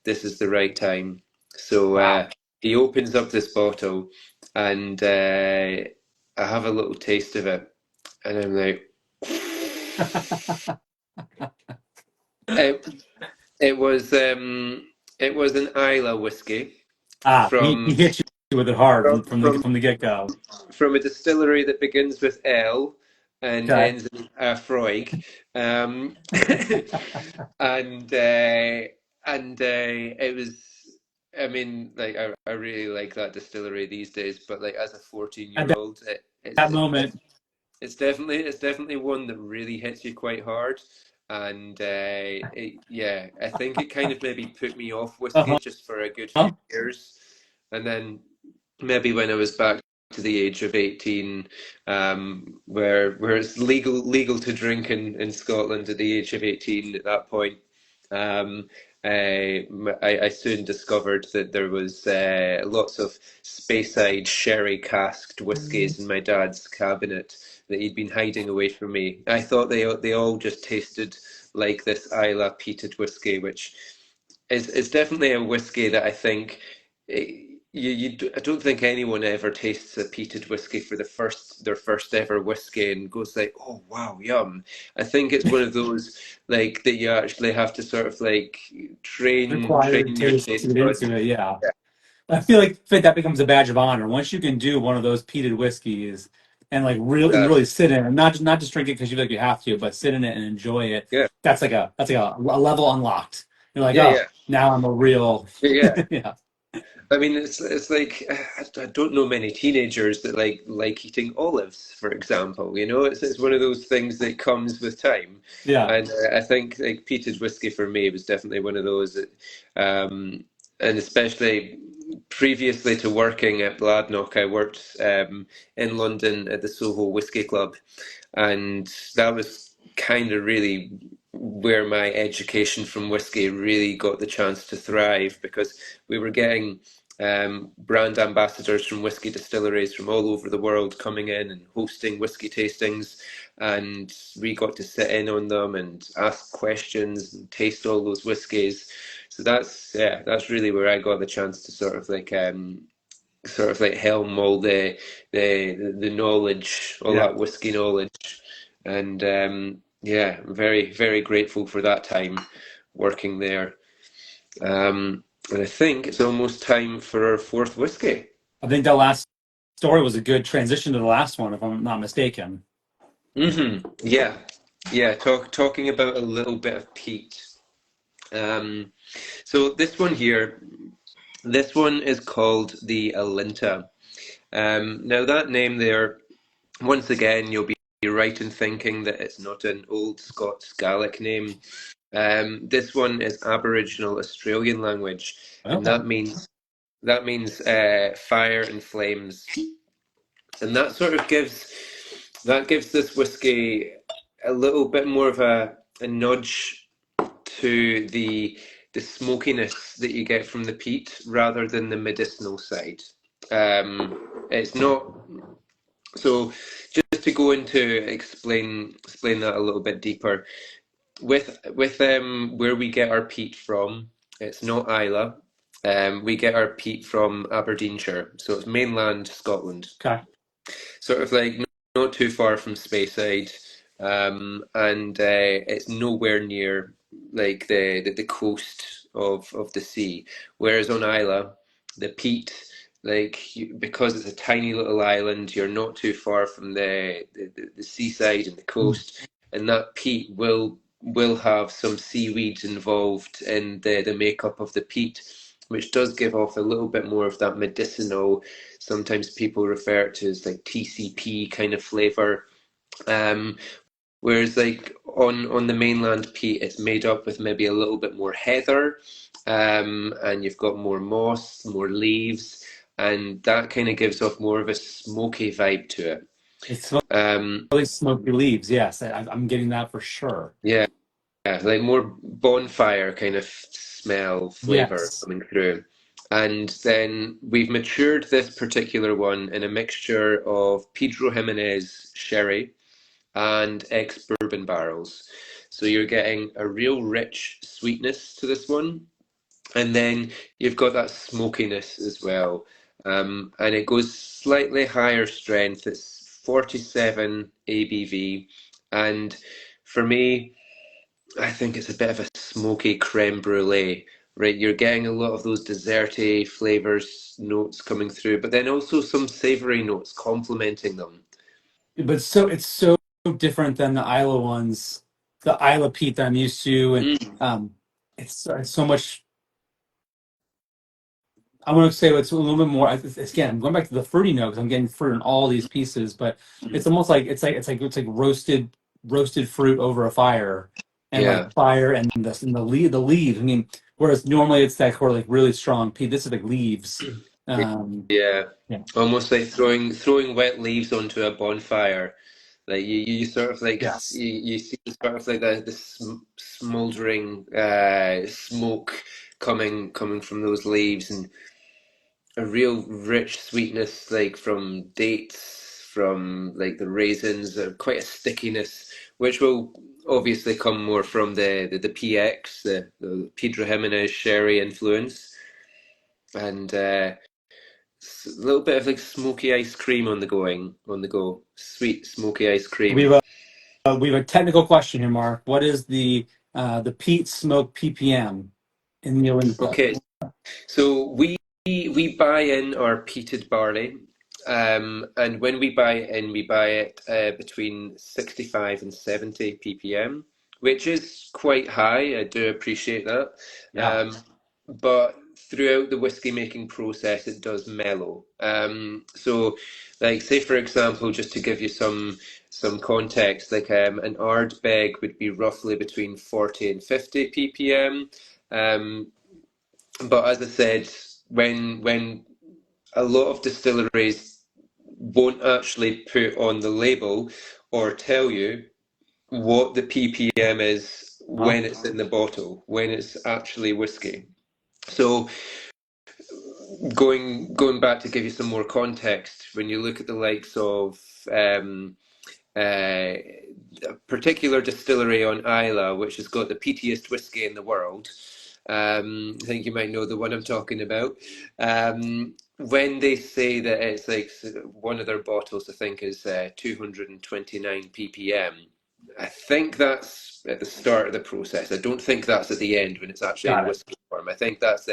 This is the right time." So Wow. he opens up this bottle, and I have a little taste of it, and I'm like. It, it was it was an Isla whiskey He from hit you with it hard from from the get go. from a distillery that begins with L and Okay. ends in Freud. Um, and it was, I mean, like I really like that distillery these days, but like as a 14 At year old, that moment, it's definitely one that really hits you quite hard. And yeah, I think it kind of maybe put me off whiskey uh-huh. just for a good few years. And then maybe when I was back to the age of 18, where it's legal to drink in Scotland at the age of 18 at that point, um, I soon discovered that there was lots of Speyside sherry casked whiskies in my dad's cabinet that he'd been hiding away from me. I thought they all just tasted like this Islay peated whiskey, which is definitely a whiskey that I think I don't think anyone ever tastes a peated whiskey for their first ever whiskey and goes like, oh wow, yum. I think it's one of those like that you actually have to sort of like train Required your taste to taste get buds. into it. Yeah. I feel like that becomes a badge of honor once you can do one of those peated whiskeys and like really That's sit in it, and not just drink it because you feel like you have to, but sit in it and enjoy it. yeah, That's like a level unlocked. You're like, yeah, oh, yeah, now I'm a real yeah, yeah. yeah. I mean, it's like I don't know many teenagers that like eating olives, for example. You know, it's one of those things that comes with time, Yeah. and I think like peated whiskey for me was definitely one of those that, and especially previously to working at Bladnoch, I worked in London at the Soho Whiskey Club, and that was kind of really where my education from whiskey really got the chance to thrive because we were getting brand ambassadors from whiskey distilleries from all over the world coming in and hosting whiskey tastings, and we got to sit in on them and ask questions and taste all those whiskies. So that's yeah, that's really where I got the chance to sort of like helm all the knowledge, all Yeah. that whiskey knowledge, and yeah, I'm very very grateful for that time working there. And I think it's almost time for our fourth whiskey. I think that last story was a good transition to the last one, if I'm not mistaken. Yeah, yeah. Talking about a little bit of peat. Um, so this one here, this one is called the Alinta. Now that name there, once again, you'll be right in thinking that it's not an old Scots Gaelic name. This one is Aboriginal Australian language, and Okay. that means fire and flames, and that gives this whiskey a little bit more of a nudge to the smokiness that you get from the peat rather than the medicinal side. It's not so. Just to go into explain that a little bit deeper with where we get our peat from, it's not Islay. We get our peat from Aberdeenshire, so it's mainland Scotland, Okay. sort of like not too far from Speyside, and it's nowhere near like the coast of the sea. Whereas on Islay, the peat, because it's a tiny little island, you're not too far from the seaside and the Mm. coast, and that peat will have some seaweeds involved in the makeup of the peat, which does give off a little bit more of that medicinal. Sometimes people refer it to as like TCP kind of flavor. Um, Whereas like on the mainland peat, it's made up with maybe a little bit more heather, and you've got more moss, more leaves, and that kind of gives off more of a smoky vibe to it. It's Um, really smoky leaves. Yes, I'm getting that for sure. yeah, yeah, like more bonfire kind of smell, flavor Yes. coming through. And then we've matured this particular one in a mixture of Pedro Jimenez sherry and ex-bourbon barrels. So you're getting a real rich sweetness to this one. And then you've got that smokiness as well. And it goes slightly higher strength. It's 47 ABV. And for me, I think it's a bit of a smoky creme brulee, right? You're getting a lot of those desserty flavors, notes coming through, but then also some savory notes complementing them. But it's so different than the Isla ones, the Isla Peat that I'm used to, and Mm, um, it's so much. I want to say it's a little bit more. Again, I'm going back to the fruity note because I'm getting fruit in all these pieces, but it's mm. almost like it's like roasted fruit over a fire, and like Yeah, fire and the leaves. I mean, whereas normally it's that sort of like really strong peat. This is like leaves. Um, yeah. yeah. Almost like throwing wet leaves onto a bonfire. Like you sort of like Yes. you see sort of like the smoldering smoke coming from those leaves, and a real rich sweetness like from dates, from like the raisins, quite a stickiness, which will obviously come more from the PX, the Pedro Jimenez sherry influence, and a little bit of like smoky ice cream on the go, sweet smoky ice We cream. have we have a technical question here, Mark. What is the peat smoke ppm in the Olinka? Okay, so we buy in our peated barley, and when we buy it in, we buy it between 65 and 70 ppm, which is quite high. I do appreciate that, Yeah. but throughout the whiskey making process, it does mellow. So, like, say for example, just to give you some context, like an Ardbeg would be roughly between 40 and 50 ppm. Um, but as I said, when a lot of distilleries won't actually put on the label or tell you what the ppm is Huh? when it's in the bottle, when it's actually whiskey. So going back to give you some more context, when you look at the likes of a particular distillery on Islay, which has got the peatiest whiskey in the world. I think you might know the one I'm talking about. When they say that it's like one of their bottles, I think, is 229 ppm. I think that's at the start of the process. I don't think that's at the end when it's actually in Got it. whiskey form. I think that's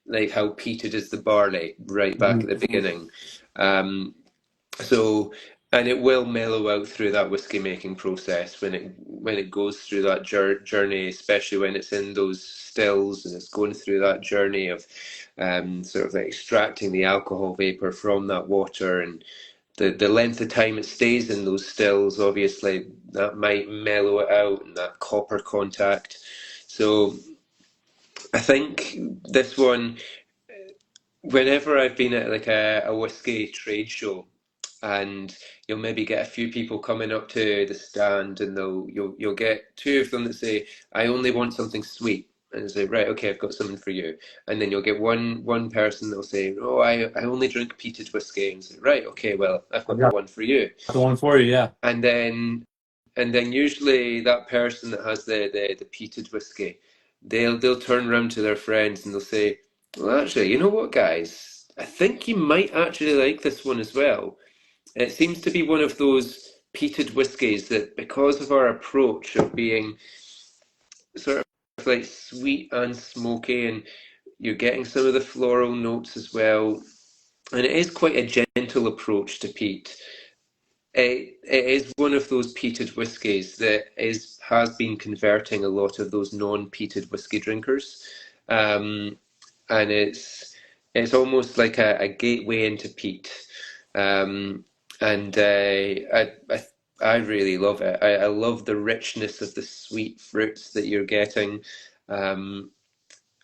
like how peated is the barley right back at Mhm. the beginning. Um, so, and it will mellow out through that whiskey making process when it goes through that journey, especially when it's in those stills and it's going through that journey of sort of like extracting the alcohol vapor from that water, and the length of time it stays in those stills, obviously that might mellow it out, and that copper contact. So I think this one, whenever I've been at like a whiskey trade show, and you'll maybe get a few people coming up to the stand, and you'll get two of them that say, "I only want something sweet," and say, "Right, okay, I've got something for you." And then you'll get one person that'll say, "Oh, I only drink peated whiskey," and say, "Right, okay, well, I've I've got the got one for you." the one for you. Yeah. And then usually that person that has the peated whiskey, they'll turn around to their friends and they'll say, "Well, actually, you know what, guys? I think you might actually like this one as well." It seems to be one of those peated whiskies that, because of our approach of being sort of like sweet and smoky, and you're getting some of the floral notes as well, and it is quite a gentle approach to peat. It is one of those peated whiskies that has been converting a lot of those non-peated whiskey drinkers, um, and it's almost like a gateway into peat, and I really love it. I love the richness of the sweet fruits that you're getting, um,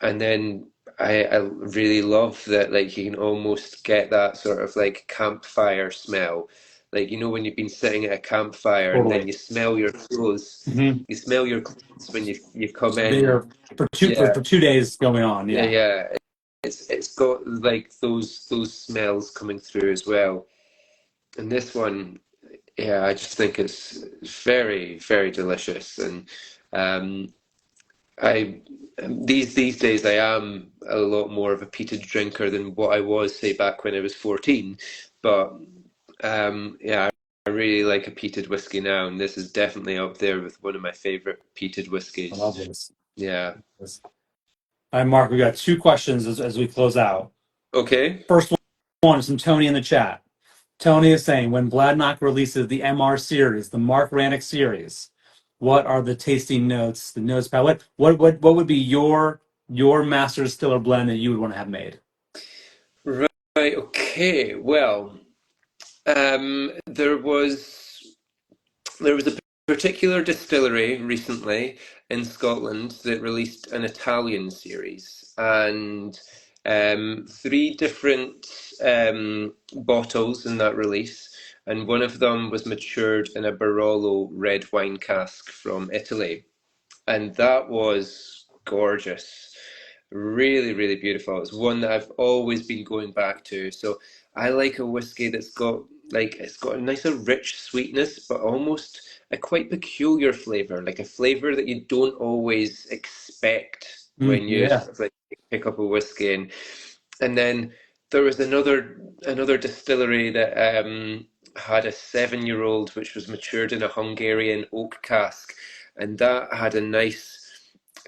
and then I really love that, like, you can almost get that sort of like campfire smell. Like, when you've been sitting at a campfire and then Totally. you smell your clothes, Hmm. you smell your clothes when you come So they in. are for two Yeah, for 2 days going on. yeah, Yeah. yeah. It's got like those smells coming through as well. And this one, yeah, I just think it's very, very delicious. And um, I these days I am a lot more of a peated drinker than what I was, say, back when I was 14. But yeah, I really like a peated whiskey now, and this is definitely up there with one of my favorite peated I love whiskies. this. Yeah. All right, Mark, we got two questions as we close out. Okay. First one is from Tony in the chat. Tony is saying, when Bladnoch releases the MR series, the Mark Rannoch series, what are the tasting notes, the notes palette? What would be your master distiller blend that you would want to have made? Right. Okay. Well, there was a particular distillery recently in Scotland that released an Italian series, and three different bottles in that release, and one of them was matured in a Barolo red wine cask from Italy, and that was gorgeous. Really, really beautiful. It's one that I've always been going back to. So I like a whiskey that's got, like, it's got a nicer rich sweetness, but almost a quite peculiar flavor, like a flavor that you don't always expect when you Yeah. sort of like pick up a whiskey. And then there was another distillery that had a 7-year-old which was matured in a Hungarian oak cask, and that had a nice.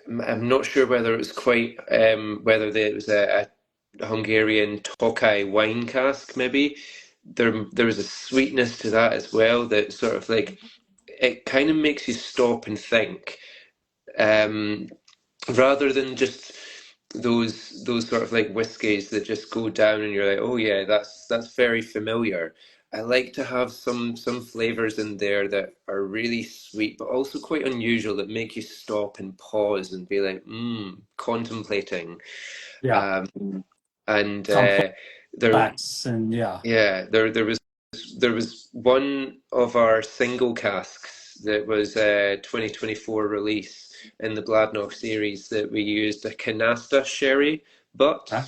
I'm not sure whether it was quite whether it was a Hungarian Tokaj wine cask. Maybe there was a sweetness to that as well that sort of like it kind of makes you stop and think, um, rather than just those sort of like whiskies that just go down and you're like, oh yeah, that's very familiar. I like to have some flavors in there that are really sweet, but also quite unusual that make you stop and pause and be like, contemplating. Yeah. Um, and there, Complex and yeah. yeah, there was one of our single casks that was a 2024 release in the Bladnoch series that we used a canasta sherry, but Okay.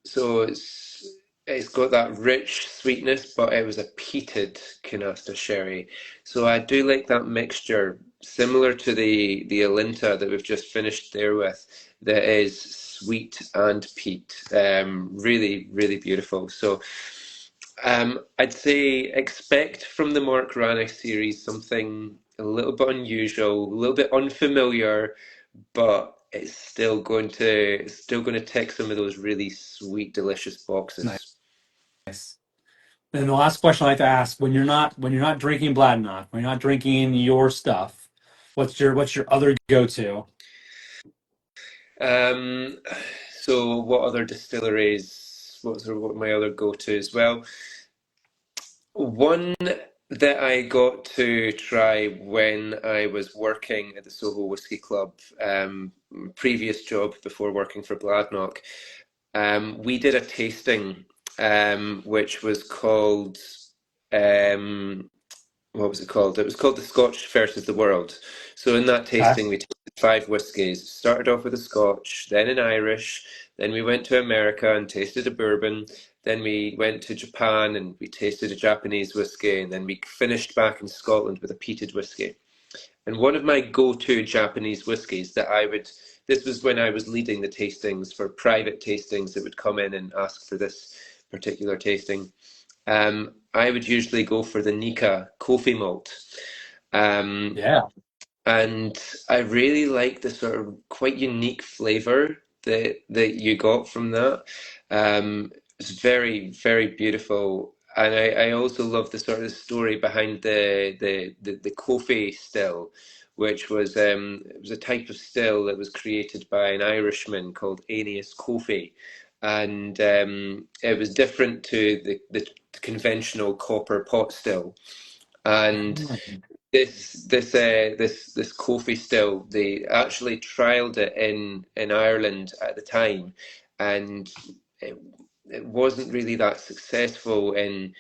so it's got that rich sweetness, but it was a peated canasta sherry. So I do like that mixture, similar to the Alinta that we've just finished there with, that is sweet and peat. Really, really beautiful. So I'd say expect from the Mark Rannoch series something a little bit unusual, a little bit unfamiliar, but it's still going to tick some of those really sweet, delicious boxes. Nice. And the last question I like to ask, when you're not drinking Bladnoch, when you're not drinking your stuff, what's your other go-to? Um, so what other distilleries? What are my other go-tos? Well, one that I got to try when I was working at the Soho Whiskey Club, previous job before working for Bladnoch. We did a tasting, which was called, um, what was it called? It was called the Scotch versus the World. So in that Okay. tasting, we tasted five whiskies. Started off with a Scotch, then an Irish, then we went to America and tasted a bourbon. Then we went to Japan and we tasted a Japanese whiskey, and then we finished back in Scotland with a peated whiskey. And one of my go-to Japanese whiskies that I would, this was when I was leading the tastings for private tastings that would come in and ask for this particular tasting. I would usually go for the Nika coffee malt. Um, Yeah. and I really like the sort of quite unique flavor that you got from that. It's very, very beautiful. And I also love the sort of story behind the Kofi still, which was it was a type of still that was created by an Irishman called Aeneas Kofi. And it was different to the conventional copper pot still. And this coffee still, they actually trialed it in Ireland at the time, and it it wasn't really that successful in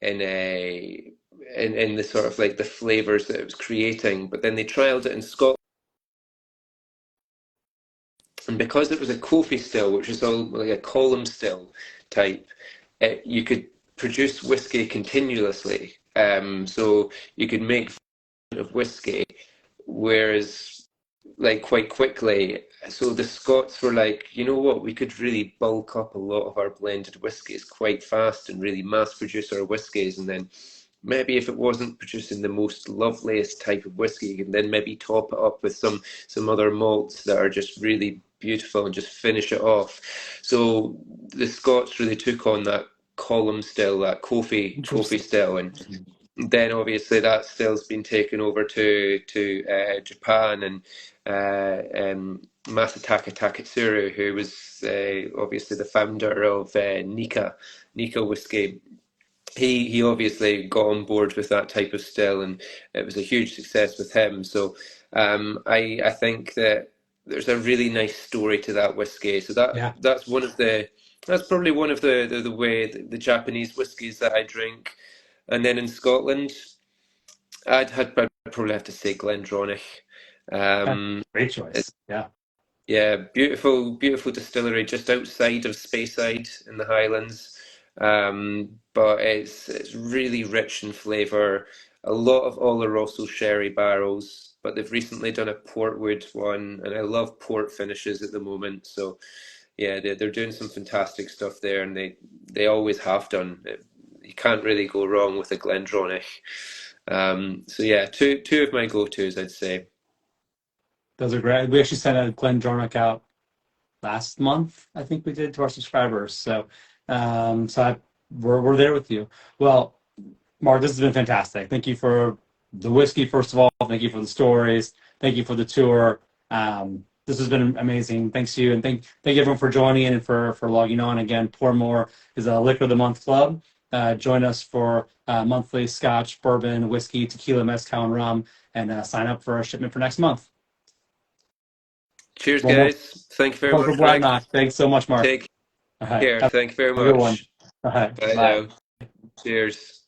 a in the sort of like the flavors that it was creating. But then they trialed it in Scotland, and because it was a coffee still, which is all like a column still type, you could produce whiskey continuously. So you could make of whiskey, whereas like quite quickly. So the Scots were like, you know what, we could really bulk up a lot of our blended whiskies quite fast and really mass produce our whiskies, and then maybe if it wasn't producing the most loveliest type of whiskey, you can then maybe top it up with some other malts that are just really beautiful and just finish it off. So the Scots really took on that column still, that coffee Interesting. still, and then obviously that still's been taken over to Japan, and Masataka Taketsuru, who was obviously the founder of Nika whiskey. He obviously got on board with that type of still, and it was a huge success with him. So I think that there's a really nice story to that whiskey. So Yeah. that's probably one of the way the Japanese whiskies that I drink. And then in Scotland, I'd probably have to say Glendronach. Okay. Um, Great it's, choice. Yeah. yeah, beautiful, beautiful distillery just outside of Speyside in the Highlands. But it's really rich in flavour. A lot of Oloroso sherry barrels, but they've recently done a portwood one, and I love port finishes at the moment. So yeah, they're doing some fantastic stuff there, and they always have done. You can't really go wrong with a Glendronach. So yeah, two of my go-tos, I'd say. Those are great. We actually sent a Glendronach out last month, I think we did, to our subscribers. So, we're there with you. Well, Mark, this has been fantastic. Thank you for the whiskey, first of all. Thank you for the stories. Thank you for the tour. This has been amazing. Thanks to you, and thank everyone for joining and for logging on. Again, Pour More is a Liquor of the Month club. Join us for monthly Scotch, bourbon, whiskey, tequila, mezcal, and rum, and sign up for a shipment for next month. Cheers, One more, guys. Thank you very one for much, Rick. Bladnoch. Thanks so much, Mark. Take All right, care. have Thank you very a good one. much. All right, Bye bye. now. Cheers.